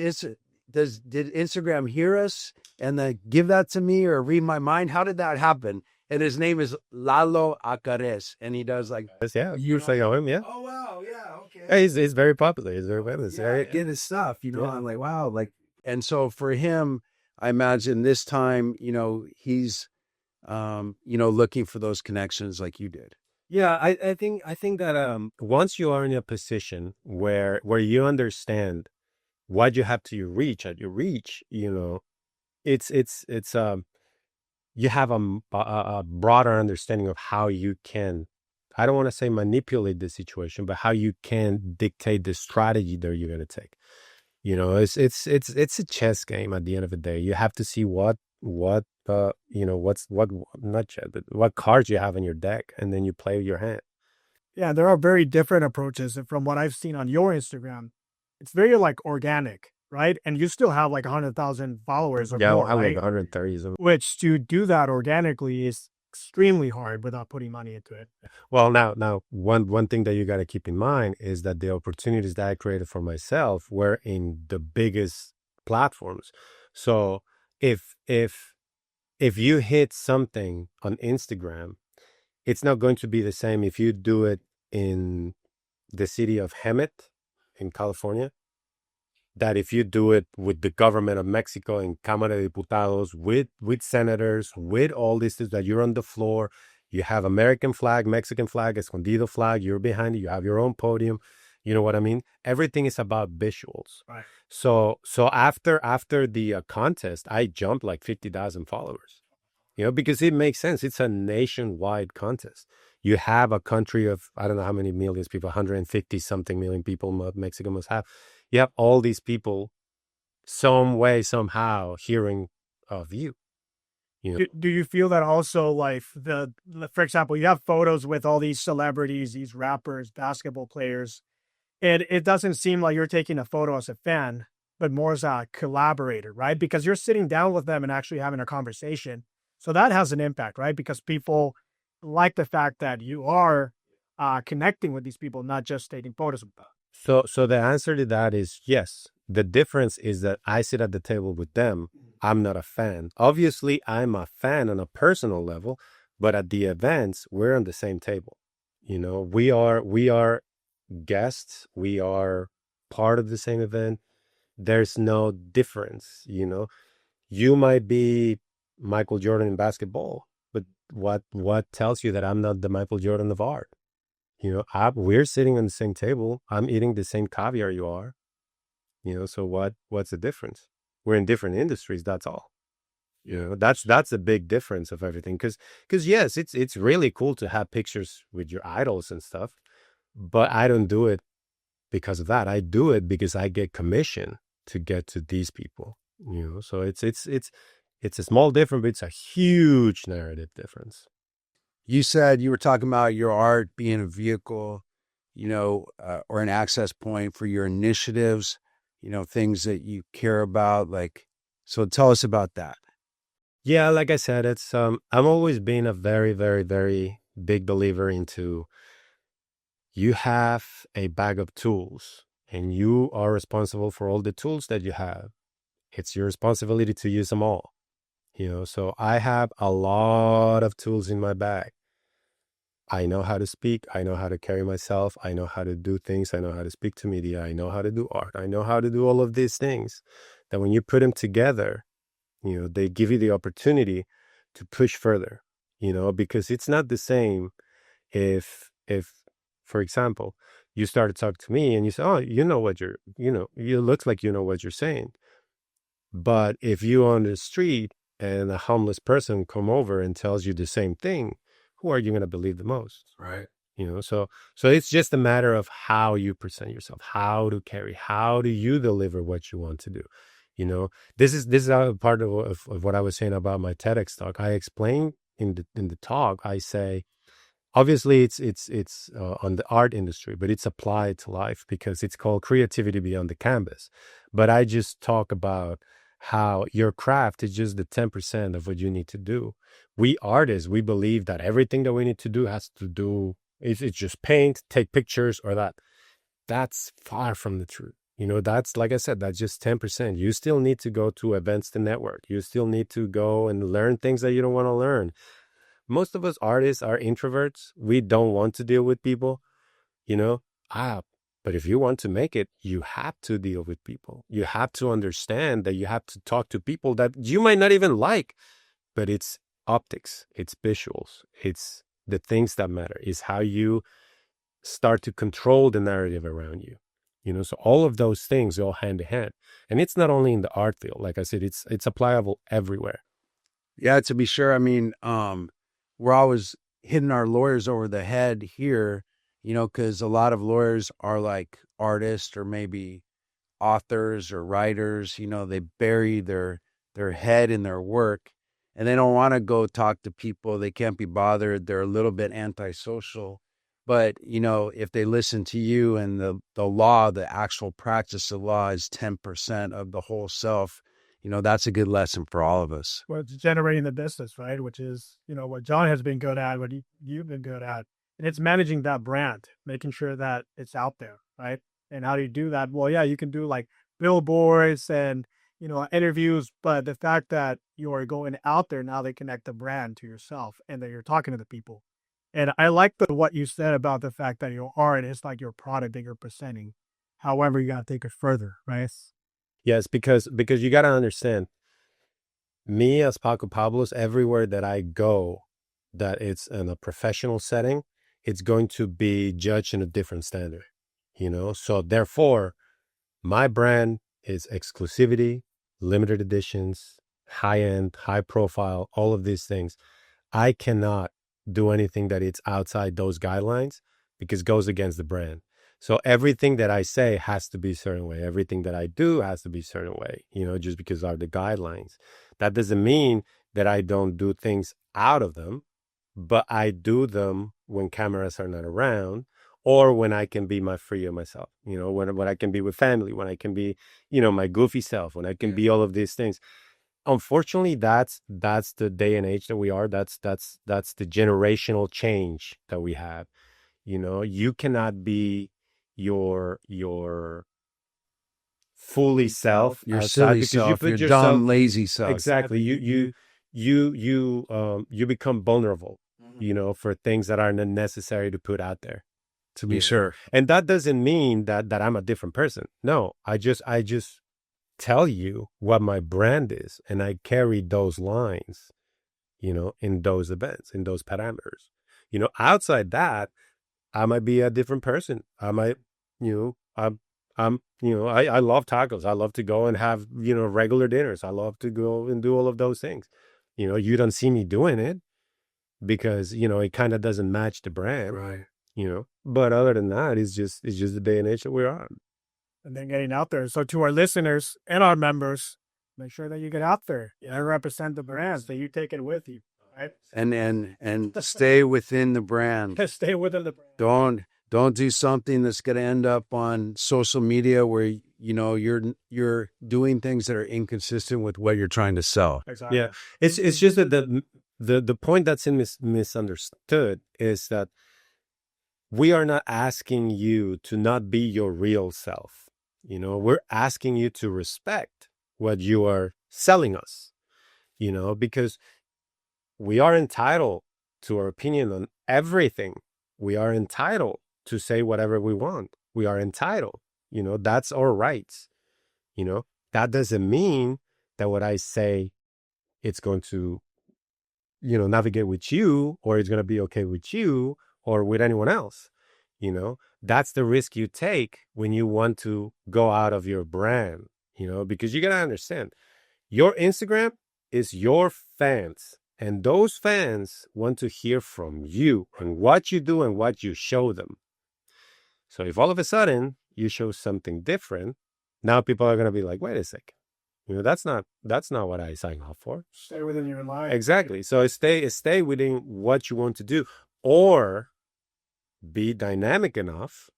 Instagram hear us and then give that to me or read my mind? How did that happen? And his name is Lalo Acares, and he does like, yeah, you say him, yeah. Oh wow, yeah, okay. Yeah, he's very popular. He's very famous. Yeah, get his stuff, I'm like, wow, like, and so for him, I imagine this time, he's, looking for those connections like you did. Yeah, I think that once you are in a position where you understand what you have to reach at your reach, it's you have a broader understanding of how you can, I don't want to say manipulate the situation, but how you can dictate the strategy that you're going to take. It's a chess game at the end of the day. You have to see what not chess, but what cards you have in your deck, and then you play your hand. Yeah, there are very different approaches. And from what I've seen on your Instagram, it's very like organic, right? And you still have like 100,000 followers or more, I have right? like 130. Which to do that organically is extremely hard without putting money into it. Well, now one thing that you got to keep in mind is that the opportunities that I created for myself were in the biggest platforms. So if you hit something on Instagram, it's not going to be the same if you do it in the city of Hemet in California, that if you do it with the government of Mexico in Cámara de Diputados, with senators, with all this, that you're on the floor, you have American flag, Mexican flag, escondido flag, you're behind it, you have your own podium. You know what I mean? Everything is about visuals. Right. So after the contest, I jumped like 50,000 followers. Because it makes sense. It's a nationwide contest. You have a country of, I don't know how many millions people, 150 something million people Mexico must have. You have all these people some way, somehow hearing of you. Do you feel that also, like, for example, you have photos with all these celebrities, these rappers, basketball players, and it doesn't seem like you're taking a photo as a fan, but more as a collaborator, right? Because you're sitting down with them and actually having a conversation. So that has an impact, right? Because people like the fact that you are connecting with these people, not just taking photos of them. So the answer to that is yes. The difference is that I sit at the table with them. I'm not a fan. Obviously, I'm a fan on a personal level, but at the events, we're on the same table. We are guests. We are part of the same event. There's no difference. You might be Michael Jordan in basketball, but what tells you that I'm not the Michael Jordan of art? We're sitting on the same table. I'm eating the same caviar you are. So what's the difference? We're in different industries. That's all. That's a big difference of everything. Because yes, it's really cool to have pictures with your idols and stuff, but I don't do it because of that. I do it because I get commission to get to these people. So it's a small difference, but it's a huge narrative difference. You said you were talking about your art being a vehicle, or an access point for your initiatives, things that you care about. So tell us about that. Yeah, like I said, it's I'm always been a very, very, very big believer into you have a bag of tools and you are responsible for all the tools that you have. It's your responsibility to use them all. So I have a lot of tools in my bag. I know how to speak. I know how to carry myself. I know how to do things. I know how to speak to media. I know how to do art. I know how to do all of these things that when you put them together, they give you the opportunity to push further, because it's not the same if, for example, you start to talk to me and you say, oh, you look like you know what you're saying. But if you on the street and a homeless person come over and tells you the same thing, who are you going to believe the most? Right. So it's just a matter of how you present yourself, how to carry, how do you deliver what you want to do? This is a part of what I was saying about my TEDx talk. I explain in the talk, I say, obviously it's on the art industry, but it's applied to life because it's called creativity beyond the canvas. But I just talk about how your craft is just the 10% of what you need to do. We artists, we believe that everything that we need to do has to do, it's just paint, take pictures or that. That's far from the truth. That's, like I said, that's just 10%. You still need to go to events to network. You still need to go and learn things that you don't want to learn. Most of us artists are introverts. We don't want to deal with people, but if you want to make it, you have to deal with people. You have to understand that you have to talk to people that you might not even like, but it's optics, it's visuals, it's the things that matter, is how you start to control the narrative around you. So all of those things go hand in hand. And it's not only in the art field. Like I said, it's applicable everywhere. Yeah, to be sure. I mean, we're always hitting our lawyers over the head here, because a lot of lawyers are like artists or maybe authors or writers. They bury their head in their work and they don't want to go talk to people. They can't be bothered. They're a little bit antisocial. But, if they listen to you and the law, the actual practice of law is 10% of the whole self, that's a good lesson for all of us. Well, it's generating the business, right? Which is, what John has been good at, what you've been good at. And it's managing that brand, making sure that it's out there, right? And how do you do that? Well, yeah, you can do like billboards and, interviews, but the fact that you are going out there, now they connect the brand to yourself and that you're talking to the people. And I like what you said about the fact that your art is like your product that you're presenting. However, you got to take it further, right? Yes, because you got to understand, me as Pako Pablos, everywhere that I go, that it's in a professional setting, it's going to be judged in a different standard, So therefore, my brand is exclusivity, limited editions, high end, high profile, all of these things. I cannot do anything that it's outside those guidelines because it goes against the brand. So everything that I say has to be a certain way. Everything that I do has to be a certain way, just because of the guidelines. That doesn't mean that I don't do things out of them, but I do them when cameras are not around or when I can be my free of myself, when I can be with family, when I can be, my goofy self, when I can be all of these things. Unfortunately, that's the day and age that we are. That's the generational change that we have. You cannot be your fully self Your outside, silly because you self, put your yourself dumb, lazy self. exactly. You become vulnerable, for things that are not necessary to put out there. To be sure. And that doesn't mean that I'm a different person. No, I just tell you what my brand is, and I carry those lines, in those events, in those parameters. Outside that, I might be a different person. I might, I love tacos. I love to go and have, regular dinners. I love to go and do all of those things. You don't see me doing it because, it kind of doesn't match the brand. Right. But other than that, it's just the day and age that we're on. And then getting out there. So to our listeners and our members, make sure that you get out there. You represent the brands, that you take it with you, right? And stay within the brand. Stay within the brand. Don't do something that's going to end up on social media where you're doing things that are inconsistent with what you're trying to sell. Exactly. Yeah, it's just that the point that's misunderstood is that we are not asking you to not be your real self. We're asking you to respect what you are selling us, because we are entitled to our opinion on everything. We are entitled to say whatever we want. We are entitled, that's our rights. That doesn't mean that what I say, it's going to, navigate with you, or it's going to be okay with you or with anyone else. That's the risk you take when you want to go out of your brand, because you got to understand, your Instagram is your fans, and those fans want to hear from you and what you do and what you show them. So if all of a sudden you show something different, now people are going to be like, wait a second, that's not what I signed up for. Stay within your line. Exactly. So stay within what you want to do, or be dynamic enough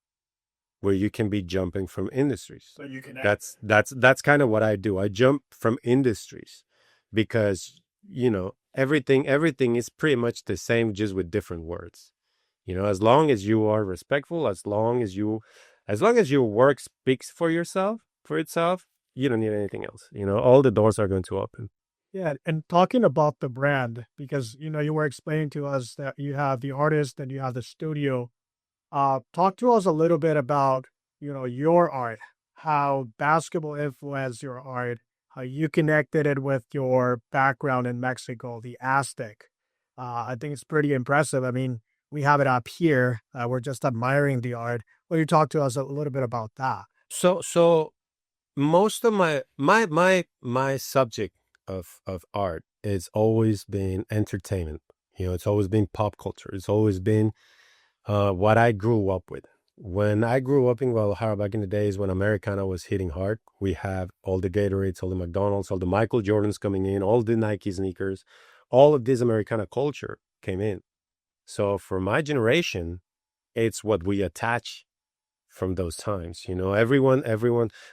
where you can be jumping from industries. So you can. That's kind of what I do. I jump from industries because everything is pretty much the same, just with different words. As long as you are respectful, as long as your work speaks for itself, you don't need anything else. All the doors are going to open. Yeah, and talking about the brand, because you were explaining to us that you have the artist and you have the studio. Talk to us a little bit about your art, how basketball influenced your art, how you connected it with your background in Mexico, the Aztec. I think it's pretty impressive. I mean, we have it up here. We're just admiring the art. Will you talk to us a little bit about that? So most of my subject of art has always been entertainment. It's always been pop culture. It's always been what I grew up with. When I grew up in Guadalajara back in the days when Americana was hitting hard, we have all the Gatorades, all the McDonald's, all the Michael Jordans coming in, all the Nike sneakers, all of this Americana culture came in. So for my generation, it's what we attach from those times. Everyone,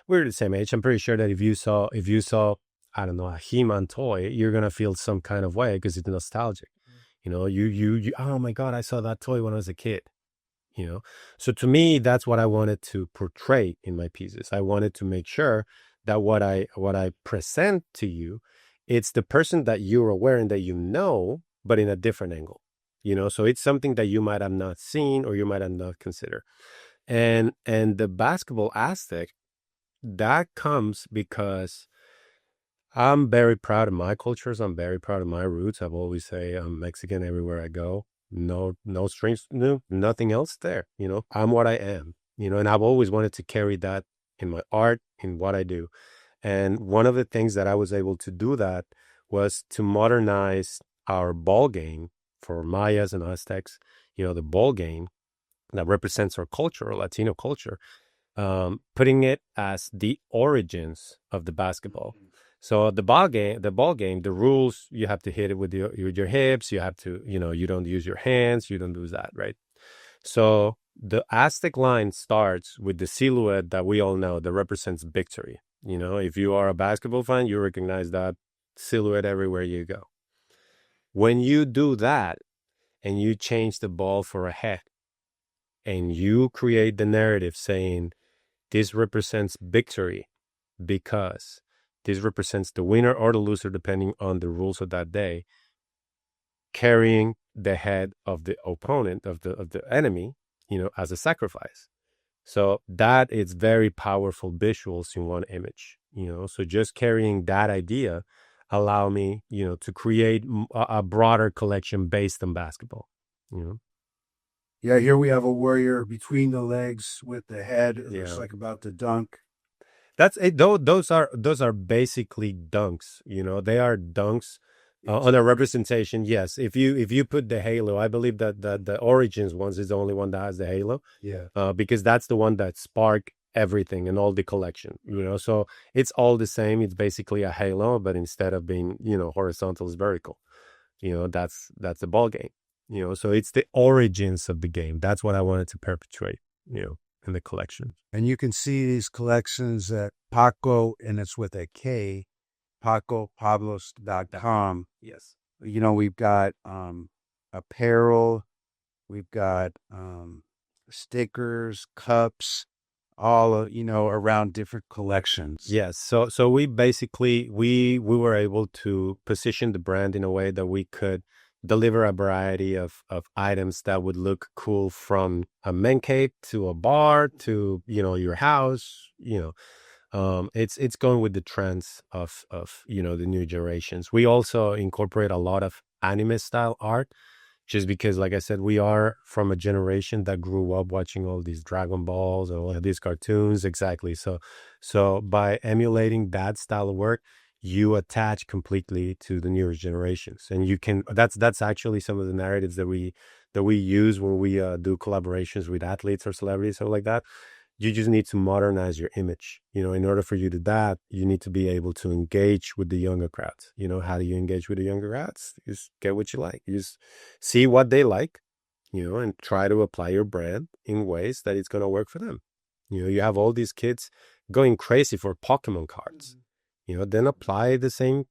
we're the same age. I'm pretty sure that if you saw, I don't know, a He-Man toy, you're going to feel some kind of way because it's nostalgic. You, oh my God, I saw that toy when I was a kid. So to me, that's what I wanted to portray in my pieces. I wanted to make sure that what I present to you, it's the person that you're aware and that but in a different angle. So it's something that you might have not seen or you might have not considered. And the basketball aspect, that comes because I'm very proud of my cultures. I'm very proud of my roots. I've always say I'm Mexican everywhere I go. No strings, nothing else there. I'm what I am, and I've always wanted to carry that in my art, in what I do. And one of the things that I was able to do that was to modernize our ball game for Mayas and Aztecs, the ball game that represents our culture, our Latino culture, putting it as the origins of the basketball. So the ball game, the rules, you have to hit it with your hips. You have to, you don't use your hands. You don't do that, right? So the Aztec line starts with the silhouette that we all know that represents victory. If you are a basketball fan, you recognize that silhouette everywhere you go. When you do that and you change the ball for a head, and you create the narrative saying this represents victory because this represents the winner or the loser depending on the rules of that day, carrying the head of the opponent, of the enemy, as a sacrifice. So that is very powerful visuals in one image, so just carrying that idea allow me, to create a broader collection based on basketball, Yeah, here we have a warrior between the legs with the head. It looks Yeah. like about to dunk. That's it. Those are basically dunks. They are dunks on a representation. Yes, if you put the halo, I believe that the Origins ones is the only one that has the halo. Yeah. Because that's the one that sparked everything and all the collection. So it's all the same. It's basically a halo, but instead of being horizontal, it's vertical. That's the ball game. So it's the origins of the game. That's what I wanted to perpetuate. In the collection. And you can see these collections at Pako, and it's with a K, PakoPablos.com. Yes. We've got apparel, we've got stickers, cups, all around different collections. Yes. So we basically we were able to position the brand in a way that we could deliver a variety of items that would look cool, from a man cave to a bar to your house. It's going with the trends of the new generations. We also incorporate a lot of anime style art, just because, like I said, we are from a generation that grew up watching all these Dragon Balls and all of these cartoons. Exactly. So by emulating that style of work, you attach completely to the newer generations, and you can. That's actually some of the narratives that we use when we do collaborations with athletes or celebrities or like that. You just need to modernize your image. In order for you to do that, you need to be able to engage with the younger crowds. How do you engage with the younger crowds? You just get what you like. You just see what they like, and try to apply your brand in ways that it's going to work for them. You have all these kids going crazy for Pokemon cards. Then apply the same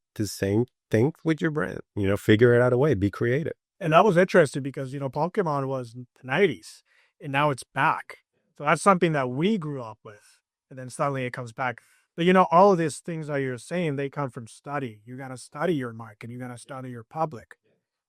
thing with your brand. Figure it out a way, be creative. And that was interesting because, Pokemon was in the 90s and now it's back. So that's something that we grew up with. And then suddenly it comes back. But, all of these things that you're saying, they come from study. You got to study your market. You got to study your public.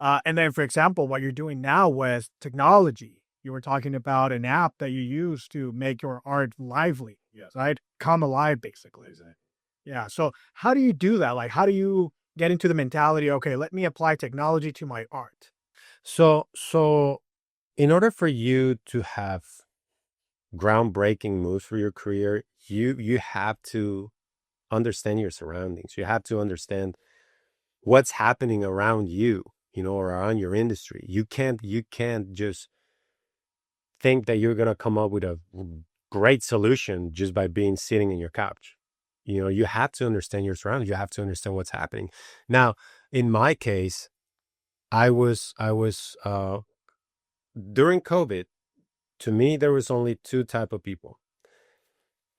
And then, for example, what you're doing now with technology, you were talking about an app that you use to make your art lively, right? Come alive, basically. Exactly. Yeah. So how do you do that? Like, how do you get into the mentality, okay, let me apply technology to my art? So in order for you to have groundbreaking moves for your career, you have to understand your surroundings. You have to understand what's happening around you, or around your industry. You can't just think that you're going to come up with a great solution just by sitting in your couch. You have to understand your surroundings. You have to understand what's happening. Now, in my case, I was during COVID, to me, there was only two type of people.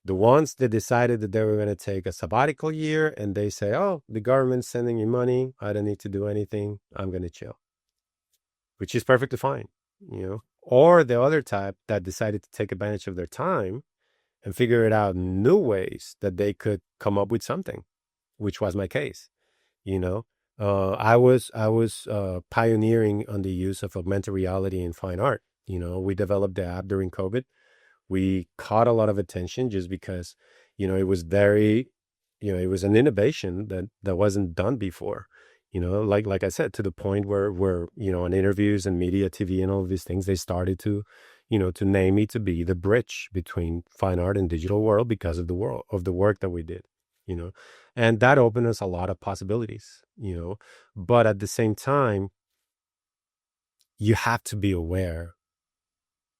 The ones that decided that they were going to take a sabbatical year and they say, oh, the government's sending me money. I don't need to do anything. I'm going to chill, which is perfectly fine, Or the other type that decided to take advantage of their time and figure it out new ways that they could come up with something, which was my case. I was pioneering on the use of augmented reality in fine art. We developed the app during COVID. We caught a lot of attention just because, it was very, it was an innovation that wasn't done before. Like I said, to the point where in interviews and media, TV, and all of these things, they started to name me to be the bridge between fine art and digital world because of the work that we did, and that opened us a lot of possibilities, but at the same time, you have to be aware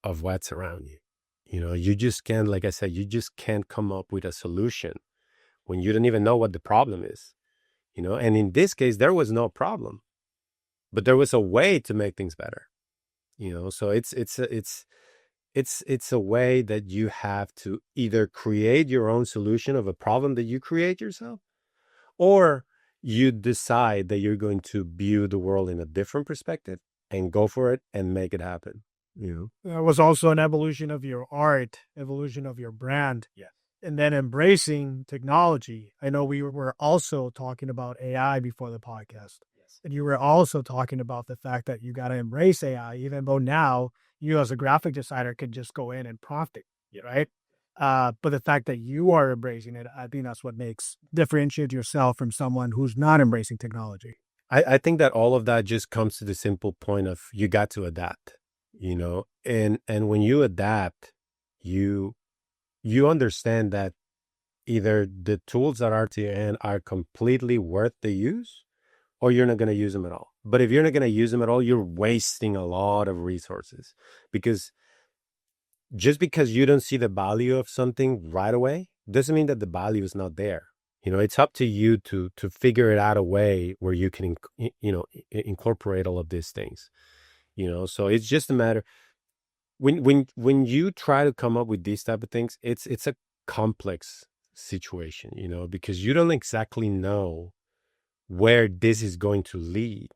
of what's around you. You just can't, like I said, you just can't come up with a solution when you don't even know what the problem is, and in this case, there was no problem, but there was a way to make things better, so it's a way that you have to either create your own solution of a problem that you create yourself, or you decide that you're going to view the world in a different perspective and go for it and make it happen. That was also an evolution of your art, evolution of your brand. Yeah. And then embracing technology. I know we were also talking about AI before the podcast. Yes. And you were also talking about the fact that you got to embrace AI, even though now you as a graphic designer can just go in and prompt it, right? But the fact that you are embracing it, I think that's what differentiate yourself from someone who's not embracing technology. I think that all of that just comes to the simple point of you got to adapt, and when you adapt, you understand that either the tools that are to your hand are completely worth the use, or you're not going to use them at all. But if you're not going to use them at all, you're wasting a lot of resources, because just because you don't see the value of something right away doesn't mean that the value is not there. It's up to you to figure it out a way where you can, incorporate all of these things. So it's just a matter when you try to come up with these type of things, it's a complex situation, because you don't exactly know where this is going to lead,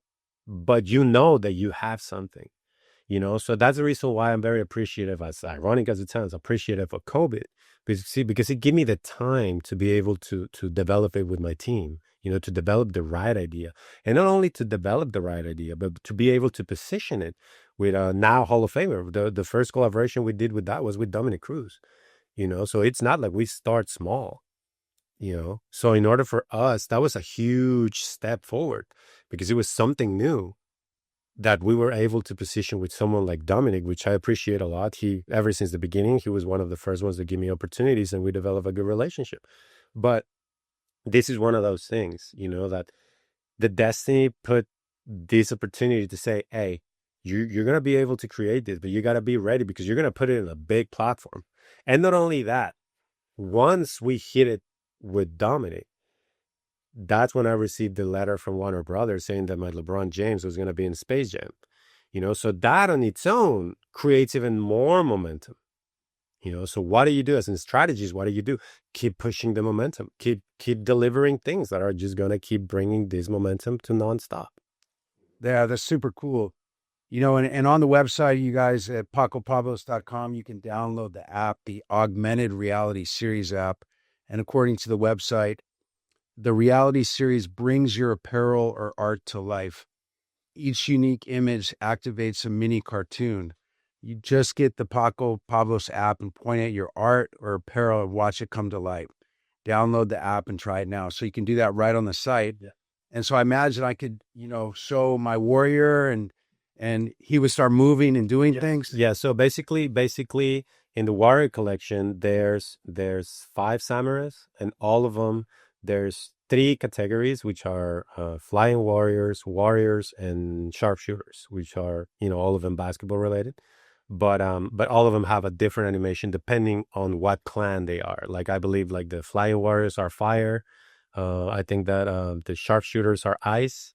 but you know that you have something. So that's the reason why I'm very appreciative, as ironic as it sounds, appreciative of COVID, because it gave me the time to be able to develop it with my team, to develop the right idea, and not only to develop the right idea, but to be able to position it with a now Hall of Famer. The first collaboration we did with that was with Dominic Cruz, so it's not like we start small, so in order for us, that was a huge step forward, because it was something new that we were able to position with someone like Dominic, which I appreciate a lot. Ever since the beginning, he was one of the first ones to give me opportunities, and we developed a good relationship. But this is one of those things, that the destiny put this opportunity to say, hey, you're going to be able to create this, but you got to be ready, because you're going to put it in a big platform. And not only that, once we hit it with Dominic, that's when I received the letter from Warner Brothers saying that my LeBron James was going to be in Space Jam. So that on its own creates even more momentum. So what do you do as in strategies? What do you do? Keep pushing the momentum. Keep delivering things that are just going to keep bringing this momentum to nonstop. Yeah, that's super cool. And on the website, you guys at pakopablos.com, you can download the app, the Augmented Reality Series app. And according to the website, the reality series brings your apparel or art to life. Each unique image activates a mini cartoon. You just get the Pako Pablos app and point at your art or apparel and watch it come to life. Download the app and try it now. So you can do that right on the site. Yeah. And so I imagine I could, show my warrior and he would start moving and doing things. Yeah. So basically in the warrior collection, there's 5 samurais, and all of them, there's 3 categories, which are flying warriors, and sharpshooters, which are, all of them basketball related. But all of them have a different animation depending on what clan they are. Like, I believe like the flying warriors are fire. I think that the sharpshooters are ice.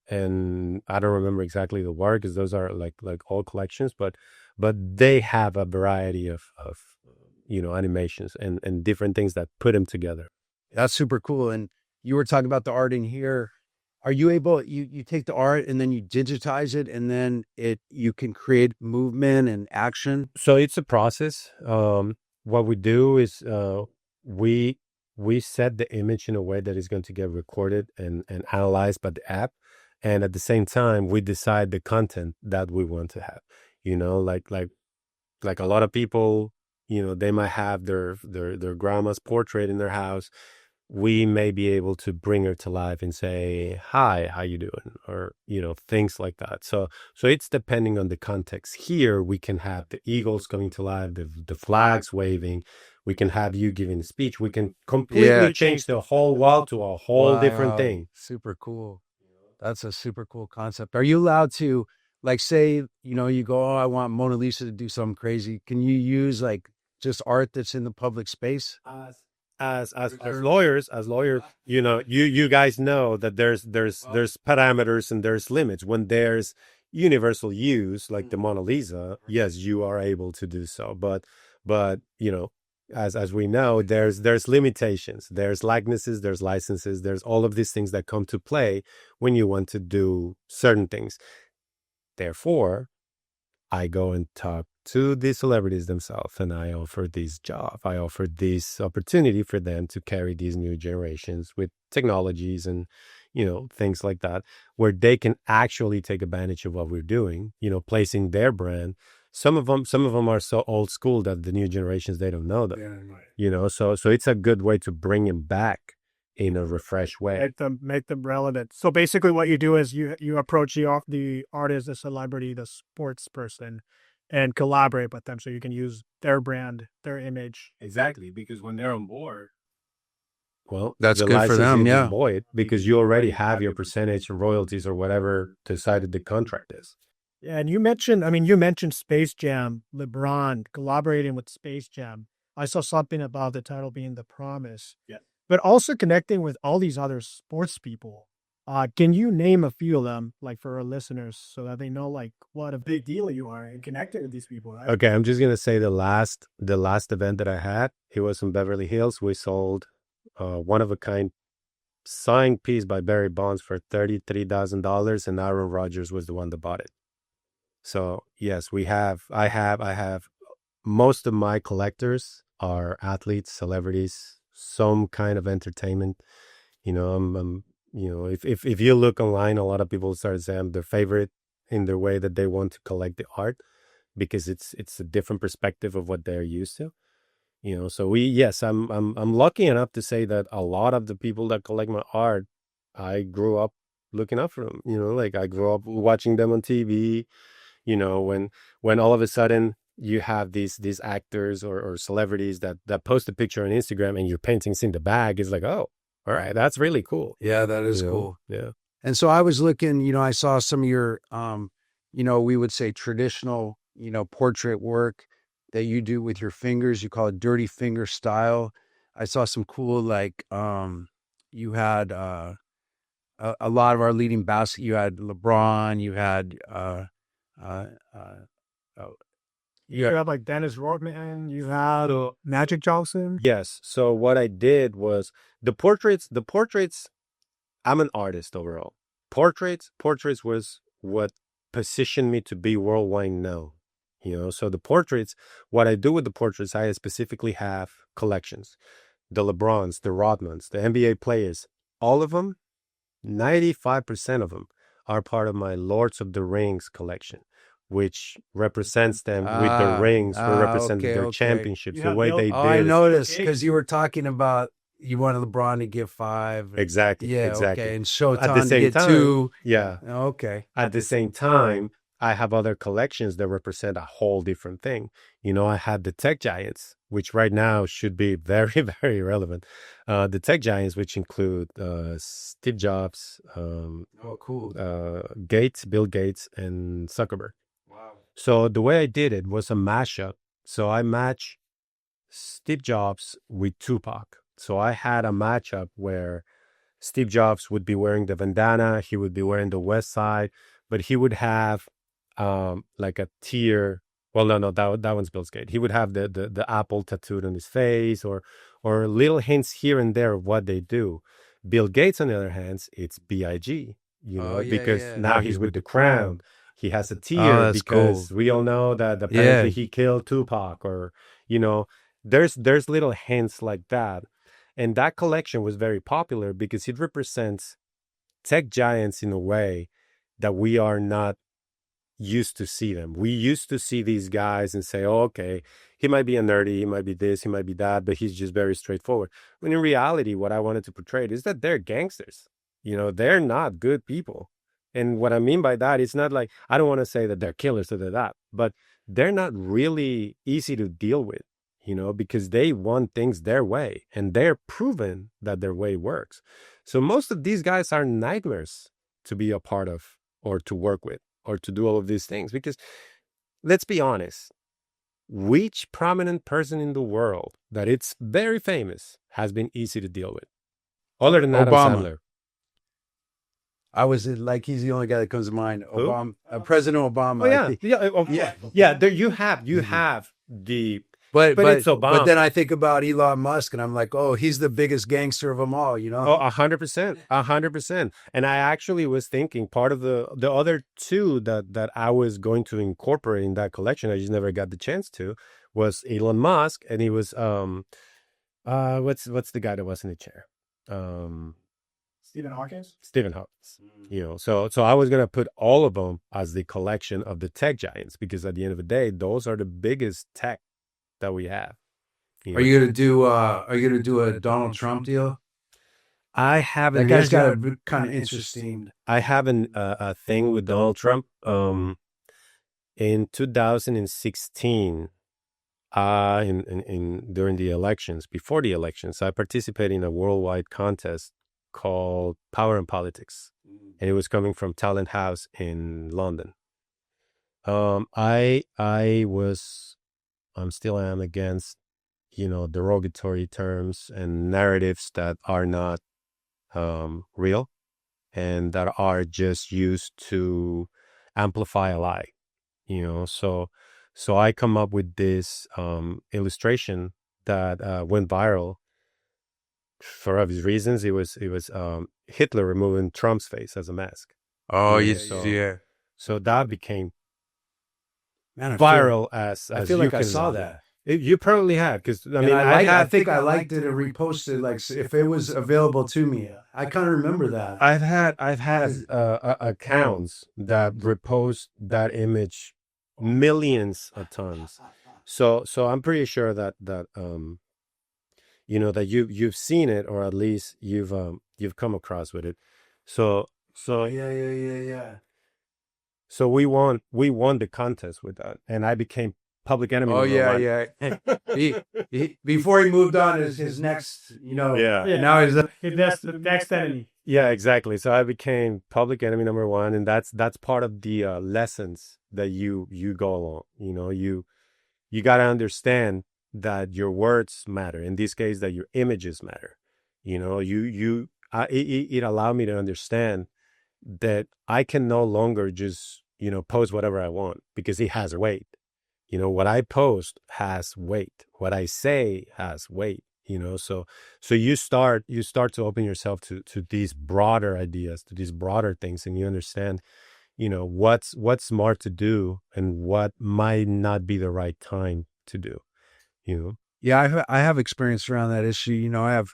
And I don't remember exactly the word, because those are like all collections, but they have a variety of animations and different things that put them together. That's super cool. And you were talking about the art in here. Are you able, you take the art and then you digitize it, and then you can create movement and action? So it's a process. What we do is we set the image in a way that is going to get recorded and analyzed by the app. And at the same time, we decide the content that we want to have, like a lot of people, they might have their grandma's portrait in their house. We may be able to bring her to life and say, hi, how you doing? Or, things like that. So it's depending on the context. Here, we can have the eagles coming to life, the flags waving. We can have you giving a speech. We can completely change the whole wall to a whole different thing. Super cool. That's a super cool concept. Are you allowed to, like, say, you go, oh, I want Mona Lisa to do something crazy. Can you use like just art that's in the public space? As lawyers, you guys know that there's parameters and there's limits. When there's universal use, like the Mona Lisa, yes, you are able to do so. But as we know, there's limitations. There's likenesses, there's licenses, there's all of these things that come to play when you want to do certain things. Therefore, I go and talk to the celebrities themselves, and I offer this job. I offer this opportunity for them to carry these new generations with technologies and, things like that, where they can actually take advantage of what we're doing, placing their brand. Some of them are so old school that the new generations, they don't know them, so it's a good way to bring them back in a refreshed way. Make them relevant. So basically what you do is you approach the artist, the celebrity, the sports person, and collaborate with them so you can use their brand, their image. Exactly, because when they're on board, well, That's the good for them, licensee yeah. void, because you already have your percentage of royalties or whatever decided the contract is. Yeah, and you mentioned Space Jam, LeBron collaborating with Space Jam. I saw something about the title being The Promise. Yeah. But also connecting with all these other sports people. Can you name a few of them, like for our listeners, so that they know like what a big deal you are in connecting with these people? Right? Okay, I'm just gonna say the last event that I had, it was in Beverly Hills. We sold one of a kind signed piece by Barry Bonds for $33,000, and Aaron Rodgers was the one that bought it. So yes, I have most of my collectors are athletes, celebrities, some kind of entertainment. If you look online, a lot of people start saying their favorite in their way that they want to collect the art, because it's a different perspective of what they're used to. So I'm lucky enough to say that a lot of the people that collect my art, I grew up looking up for them. Like I grew up watching them on TV. When all of a sudden you have these actors or celebrities that post a picture on Instagram and your painting's in the bag, it's like, oh, all right, that's really cool. Yeah, that is cool. Yeah. And so I was looking, I saw some of your, we would say traditional, portrait work that you do with your fingers. You call it dirty finger style. I saw some cool, like, you had a lot of our leading basketball. You had LeBron. You had you had like Dennis Rodman. You had Magic Johnson. Yes. So what I did was the portraits. I'm an artist overall. Portraits was what positioned me to be worldwide known. So the portraits, what I do with the portraits, I specifically have collections. The LeBrons, the Rodmans, the NBA players, all of them, 95% of them are part of my Lords of the Rings collection, which represents them with the rings, represent their championships, the way they did. I noticed, because you were talking about you wanted LeBron to give 5. Exactly. Yeah, exactly. okay. And Showtime to get 2. Yeah. Okay. At the same time, I have other collections that represent a whole different thing. I had the tech giants, which right now should be very, very relevant. The tech giants, which include Steve Jobs, cool. Bill Gates, and Zuckerberg. Wow. So the way I did it was a mashup. So I match Steve Jobs with Tupac. So I had a matchup where Steve Jobs would be wearing the bandana, he would be wearing the West Side, but he would have like a tear. Well, no, that one's Bill Gates. He would have the apple tattooed on his face, or little hints here and there of what they do. Bill Gates, on the other hand, it's BIG, because now he's with the crown. He has a tear because we all know that apparently he killed Tupac, or there's little hints like that. And that collection was very popular because it represents tech giants in a way that we are not used to see them. We used to see these guys and say, oh, okay, he might be a nerdy, he might be this, he might be that, but he's just very straightforward. When in reality, what I wanted to portray is that they're gangsters. They're not good people. And what I mean by that, it's not like, I don't want to say that they're killers or they're that, but they're not really easy to deal with. Because they want things their way, and they're proven that their way works. So most of these guys are nightmares to be a part of, or to work with, or to do all of these things. Because let's be honest, which prominent person in the world that it's very famous has been easy to deal with? Other than Adam Sandler. I was like, he's the only guy that comes to mind. Obama, President Obama. Oh, yeah. There you have the. But it's Obama. But then I think about Elon Musk, and I'm like, oh, he's the biggest gangster of them all, you know? Oh, 100%, 100%. And I actually was thinking part of the other two that I was going to incorporate in that collection, I just never got the chance to, was Elon Musk, and he was what's the guy that was in the chair? Stephen Hawking. Stephen Hawking. You know, so I was gonna put all of them as the collection of the tech giants, because at the end of the day, those are the biggest tech that we have. Are you gonna do a Donald Trump deal? I haven't. That guy's got a kind of interesting. I have a thing with Donald Trump. In 2016, during the elections, before the elections, I participated in a worldwide contest called Power and Politics, and it was coming from Talent House in London. I'm still am against, derogatory terms and narratives that are not real and that are just used to amplify a lie, so I come up with this illustration that went viral for obvious reasons. It was Hitler removing Trump's face as a mask. Oh, So that became Man, viral as I feel you like I can saw that. You probably have, because I think I liked it and reposted, like, if it was available to me. I kind of remember that. I've had accounts that repost that image millions of times. So I'm pretty sure that you've seen it, or at least you've come across with it. So Yeah. So we won the contest with that, and I became public enemy. Oh number one. yeah. Before he moved on is his next, Yeah. Now he's the next enemy. Yeah, exactly. So I became public enemy number one, and that's part of the lessons that you go along. You got to understand that your words matter. In this case, that your images matter. It allowed me to understand that I can no longer just post whatever I want, because it has weight. What I post has weight. What I say has weight. So you start to open yourself to these broader ideas, to these broader things, and you understand, what's smart to do and what might not be the right time to do. Yeah, I have experience around that issue. I have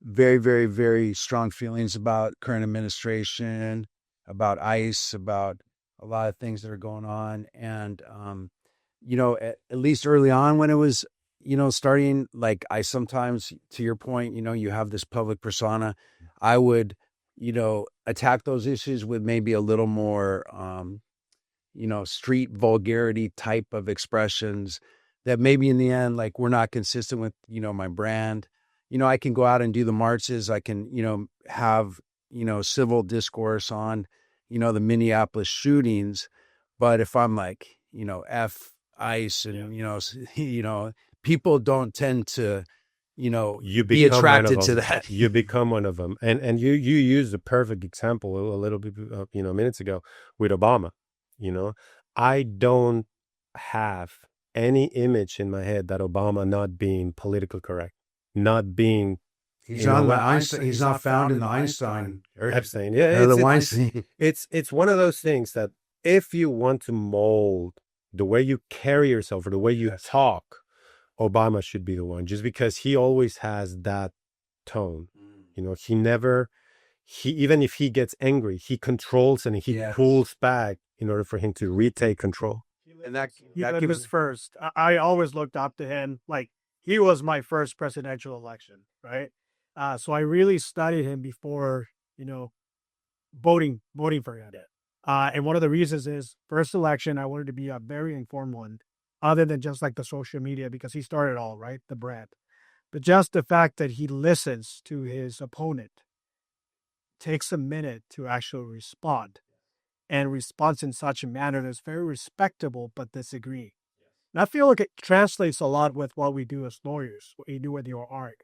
very, very, very strong feelings about current administration, about ICE, about a lot of things that are going on. And, at least early on when it was, starting, like, I sometimes, to your point, you have this public persona. I would, attack those issues with maybe a little more, street vulgarity type of expressions that maybe in the end, like, we're not consistent with, my brand. I can go out and do the marches. I can, have, civil discourse on, the Minneapolis shootings. But if I'm like, F ICE and, people don't tend to, you be attracted to that. You become one of them. And you used a perfect example a little bit, minutes ago with Obama. I don't have any image in my head that Obama not being politically correct, not being. He's on the Einstein. He's not found in the Einstein or Epstein. Yeah, or the Weinstein. It's one of those things that if you want to mold the way you carry yourself or the way you talk, Obama should be the one, just because he always has that tone. Even if he gets angry, he controls and he pulls back in order for him to retake control. And that was first. I always looked up to him. Like, he was my first presidential election, right? So I really studied him before, voting for him. And one of the reasons is, first election, I wanted to be a very informed one, other than just like the social media, because he started all, right? The brand. But just the fact that he listens to his opponent, takes a minute to actually respond, and responds in such a manner that's very respectable but disagree. And I feel like it translates a lot with what we do as lawyers, what you do with your art.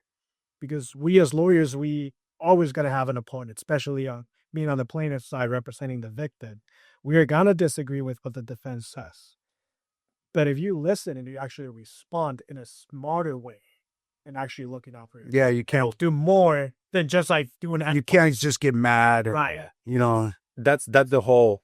Because we as lawyers, we always got to have an opponent, especially being on the plaintiff side representing the victim. We are going to disagree with what the defense says. But if you listen and you actually respond in a smarter way and actually looking out for yourself, Yeah, you can't. you'll do more than just like doing that. You can't just get mad. Or, Right. you know. That's the whole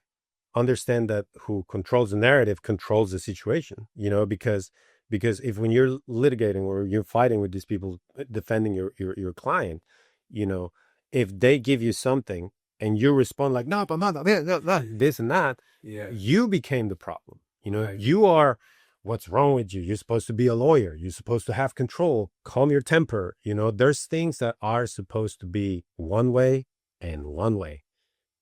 understand that who controls the narrative controls the situation, you know, because if when you're litigating or you're fighting with these people defending your client, you know, if they give you something and you respond like, no, but not this and that, Yeah. you became the problem. You know, Right. you are, what's wrong with you? You're supposed to be a lawyer. You're supposed to have control, calm your temper. You know, there's things that are supposed to be one way and one way,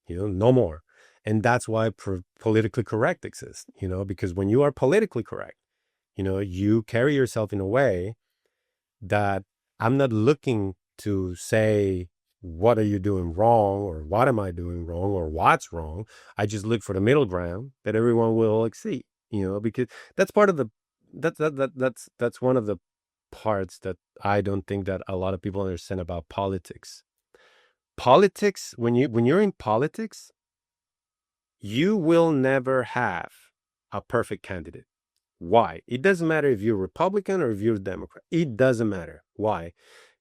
you know, no more. And that's why politically correct exists, you know, because when you are politically correct, you know, you carry yourself in a way that I'm not looking to say, what are you doing wrong, or what am I doing wrong, or what's wrong? I just look for the middle ground that everyone will exceed, you know, because that's part of the, that's one of the parts that I don't think that a lot of people understand about politics. Politics, when you're in politics, you will never have a perfect candidate. Why? It doesn't matter if you're Republican or if you're Democrat. It doesn't matter. Why?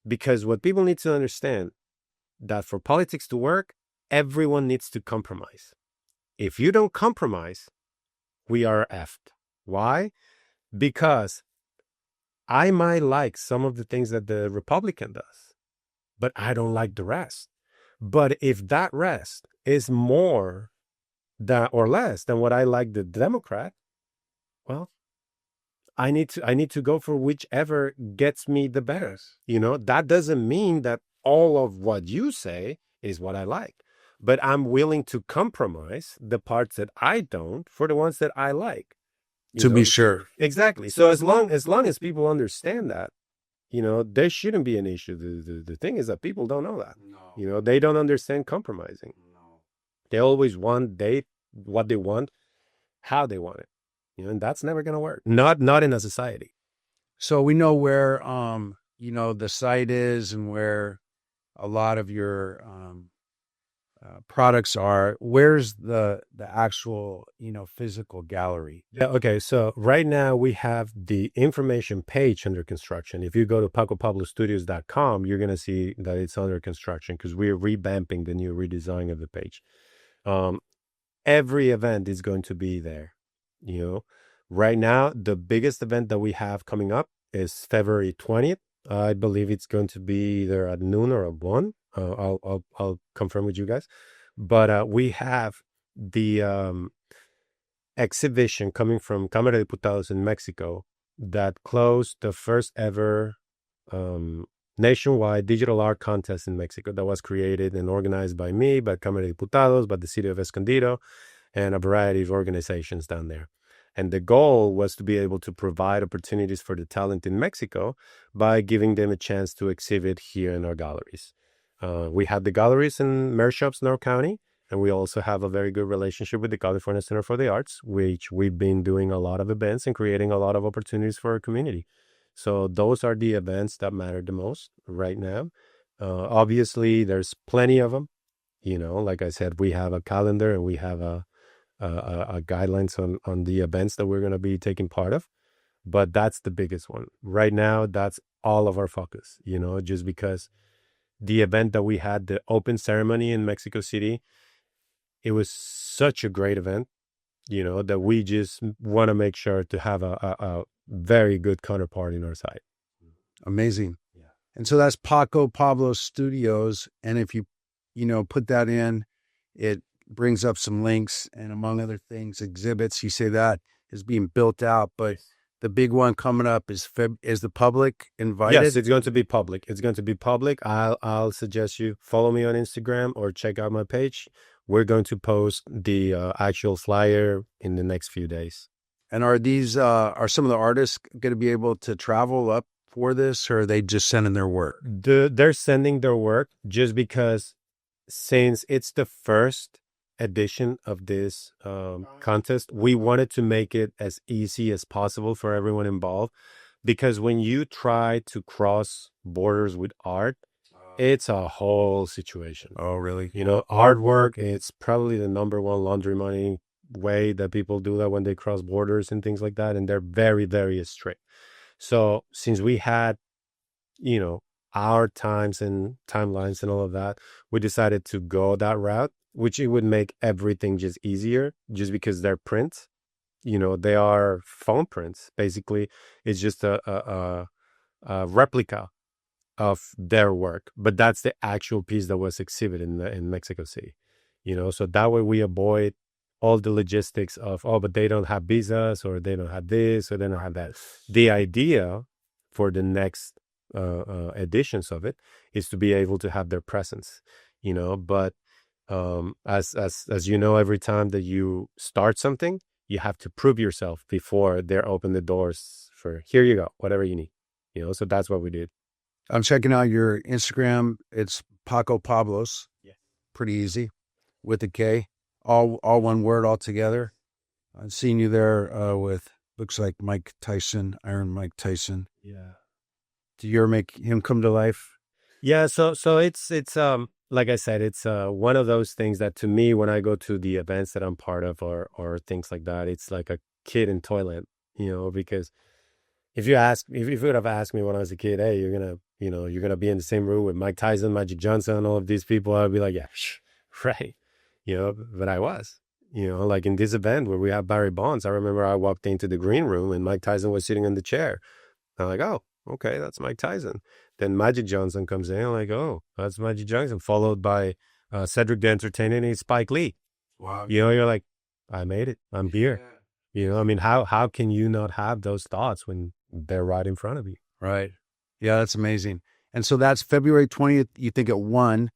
Because what people need to understand, that for politics to work, everyone needs to compromise. If you don't compromise, we are effed. Why? Because I might like some of the things that the Republican does, but I don't like the rest. But if that rest is more than or less than what I like the Democrat, well, I need to go for whichever gets me the best. You know, that doesn't mean that all of what you say is what I like, but I'm willing to compromise the parts that I don't for the ones that I like. To be sure. Exactly. So as long as people understand that, you know, there shouldn't be an issue. The thing is that people don't know that. No. You know, they don't understand compromising. No. They always want what they want, how they want it. You know, and that's never going to work. Not in a society. So we know where, you know, the site is and where a lot of your products are. Where's the actual, you know, physical gallery? Yeah. Okay. So right now we have the information page under construction. If you go to pakopablostudios.com, you're going to see that it's under construction because we're revamping the new redesign of the page. Every event is going to be there. You know, right now, the biggest event that we have coming up is February 20th. I believe it's going to be either at noon or at 1. I'll confirm with you guys. But we have the exhibition coming from Cámara de Diputados in Mexico that closed the first ever nationwide digital art contest in Mexico that was created and organized by me, by Cámara de Diputados, by the city of Escondido, and a variety of organizations down there. And the goal was to be able to provide opportunities for the talent in Mexico by giving them a chance to exhibit here in our galleries. We have the galleries in Mayor Shops in our county, and we also have a very good relationship with the California Center for the Arts, which we've been doing a lot of events and creating a lot of opportunities for our community. So those are the events that matter the most right now. Obviously, there's plenty of them. You know, like I said, we have a calendar and we have a guidelines on the events that we're going to be taking part of, but that's the biggest one right now. That's all of our focus, you know, just because the event that we had, the open ceremony in Mexico City, it was such a great event, you know, that we just want to make sure to have a very good counterpart in our side. Amazing. Yeah. And so that's Pako Pablos Studios. And if you know, put that in, it brings up some links and among other things, exhibits. You say that is being built out, but the big one coming up is the public invited? Yes, it's going to be public. It's going to be public. I'll suggest you follow me on Instagram or check out my page. We're going to post the actual flyer in the next few days. And are these are some of the artists going to be able to travel up for this, or are they just sending their work? They're sending their work just because since it's the first edition of this contest, we wanted to make it as easy as possible for everyone involved, because when you try to cross borders with art, it's a whole situation. Oh, really? You know, artwork, it's probably the number one laundry money way that people do that when they cross borders and things like that. And they're very, very strict. So since we had, our times and timelines and all of that, we decided to go that route, which it would make everything just easier just because they're prints. They are phone prints. Basically, it's just a replica of their work, but that's the actual piece that was exhibited in Mexico City. So that way we avoid all the logistics of, but they don't have visas, or they don't have this, or they don't have that. The idea for the next editions of it is to be able to have their presence, but as every time that you start something, you have to prove yourself before they're open the doors for, here you go, whatever you need, so that's what we did. I'm checking out your Instagram. It's Pako Pablos. Yeah. Pretty easy with a K, all one word all together. I've seen you there with, looks like Mike Tyson, Iron Mike Tyson. Yeah. Do you ever make him come to life? Yeah. So it's like I said, it's one of those things that, to me, when I go to the events that I'm part of or things like that, it's like a kid in Toyland, because if you would have asked me when I was a kid, hey, you're gonna be in the same room with Mike Tyson, Magic Johnson, and all of these people, I'd be like, yeah, right. But I was, like in this event where we have Barry Bonds, I remember I walked into the green room and Mike Tyson was sitting in the chair. I'm like, oh, okay, that's Mike Tyson. Then Magic Johnson comes in. I'm like, oh, that's Magic Johnson, followed by Cedric the Entertainer and Spike Lee. Wow. You're like, I made it. I'm here. How can you not have those thoughts when they're right in front of you? Right. Yeah, that's amazing. And so that's February 20th, you think, at 1.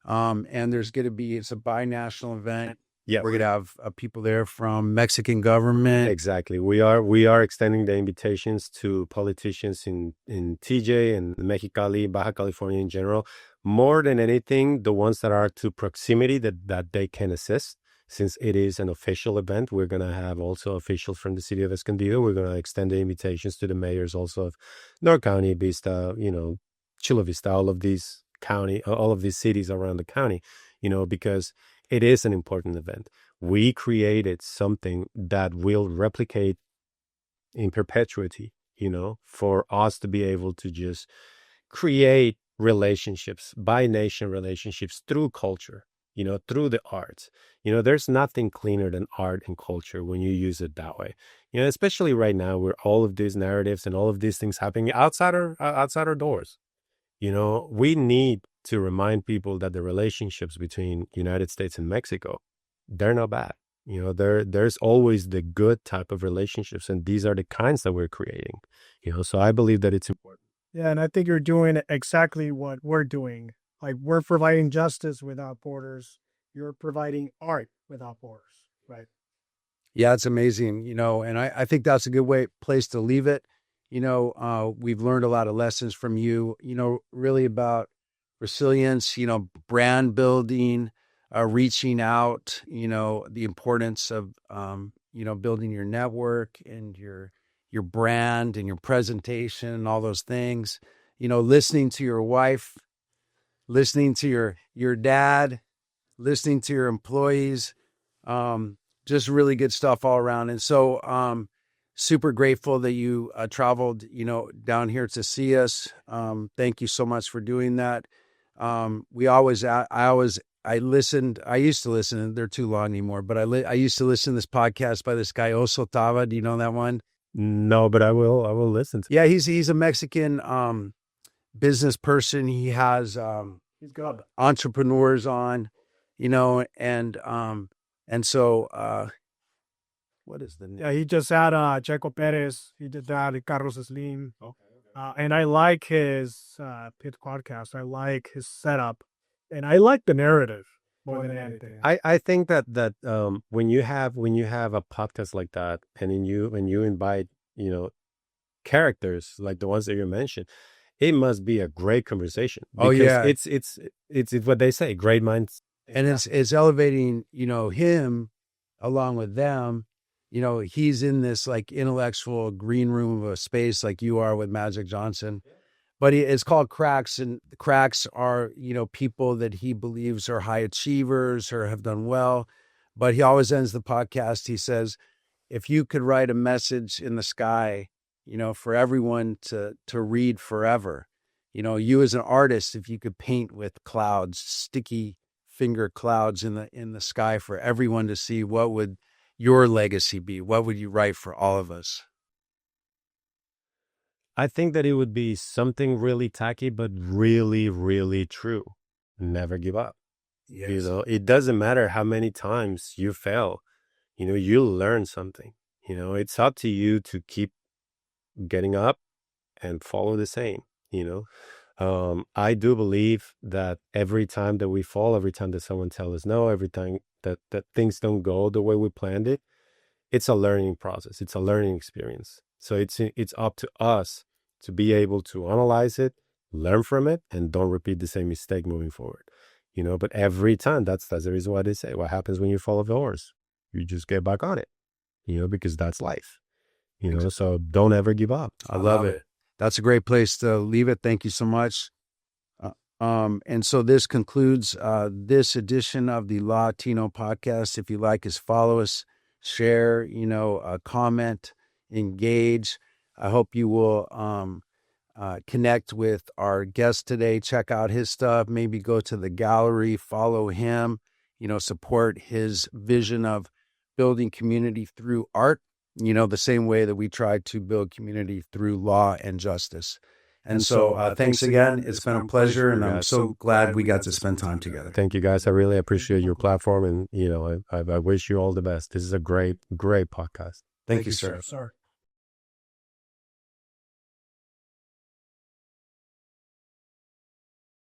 And there's going to be, it's a bi-national event. Yeah. We're going to have people there from Mexican government. Exactly. We are extending the invitations to politicians in TJ and Mexicali, Baja California in general. More than anything, the ones that are to proximity that they can assist. Since it is an official event, we're going to have also officials from the city of Escondido. We're going to extend the invitations to the mayors also of North County, Vista, Chula Vista, all of these cities around the county, because it is an important event. We created something that will replicate in perpetuity, for us to be able to just create relationships, bi-nation relationships through culture. Through the arts. There's nothing cleaner than art and culture when you use it that way. Especially right now, where all of these narratives and all of these things happening outside our doors. We need to remind people that the relationships between United States and Mexico, they're not bad. There's always the good type of relationships, and these are the kinds that we're creating. So I believe that it's important. Yeah, and I think you're doing exactly what we're doing. Like, we're providing justice without borders. You're providing art without borders, right? Yeah, it's amazing, and I think that's a good place to leave it. We've learned a lot of lessons from you, really about resilience, brand building, reaching out, the importance of, building your network and your brand and your presentation and all those things, listening to your wife, listening to your dad, listening to your employees, just really good stuff all around. And so, super grateful that you traveled, down here to see us. Thank you so much for doing that. I used to listen, they're too long anymore, but I used to listen to this podcast by this guy, Oso Tava. Do you know that one? No, but I will listen to it. Yeah, he's a Mexican, business person. He has He's got entrepreneurs on, and so what is the name? Yeah, he just had Checo Perez. He did that. Carlos Slim. Okay. And I like his podcast. I like his setup, and I like the narrative more than anything. I think that when you have a podcast like that, and when you invite characters like the ones that you mentioned, it must be a great conversation. It's what they say, great minds, and it's elevating him along with them. He's in this like intellectual green room of a space like you are with Magic Johnson, but it's called Cracks, and the Cracks are people that he believes are high achievers or have done well, But he always ends the podcast. He says, if you could write a message in the sky, for everyone to read forever, you as an artist, if you could paint with clouds, sticky finger clouds in the sky for everyone to see, what would your legacy be? What would you write for all of us? I think that it would be something really tacky, but really, really true. Never give up. Yes. It doesn't matter how many times you fail. You'll learn something. It's up to you to keep getting up and follow the same. I do believe that every time that we fall, every time that someone tells us no, every time that things don't go the way we planned it, it's a learning process. It's a learning experience. So it's up to us to be able to analyze it, learn from it, and don't repeat the same mistake moving forward. But every time, that's the reason why they say, what happens when you fall off the horse? You just get back on it, because that's life. So don't ever give up. I love it. That's a great place to leave it. Thank you so much. And so this concludes this edition of the Lawtino Podcast. If you like us, follow us, share, comment, engage. I hope you will connect with our guest today. Check out his stuff. Maybe go to the gallery, follow him, support his vision of building community through art, the same way that we try to build community through law and justice. And so thanks again. It's been a pleasure, and I'm so glad we got to spend time together. Thank you, guys. I really appreciate your platform, and I wish you all the best. This is a great, great podcast. Thank you, sir.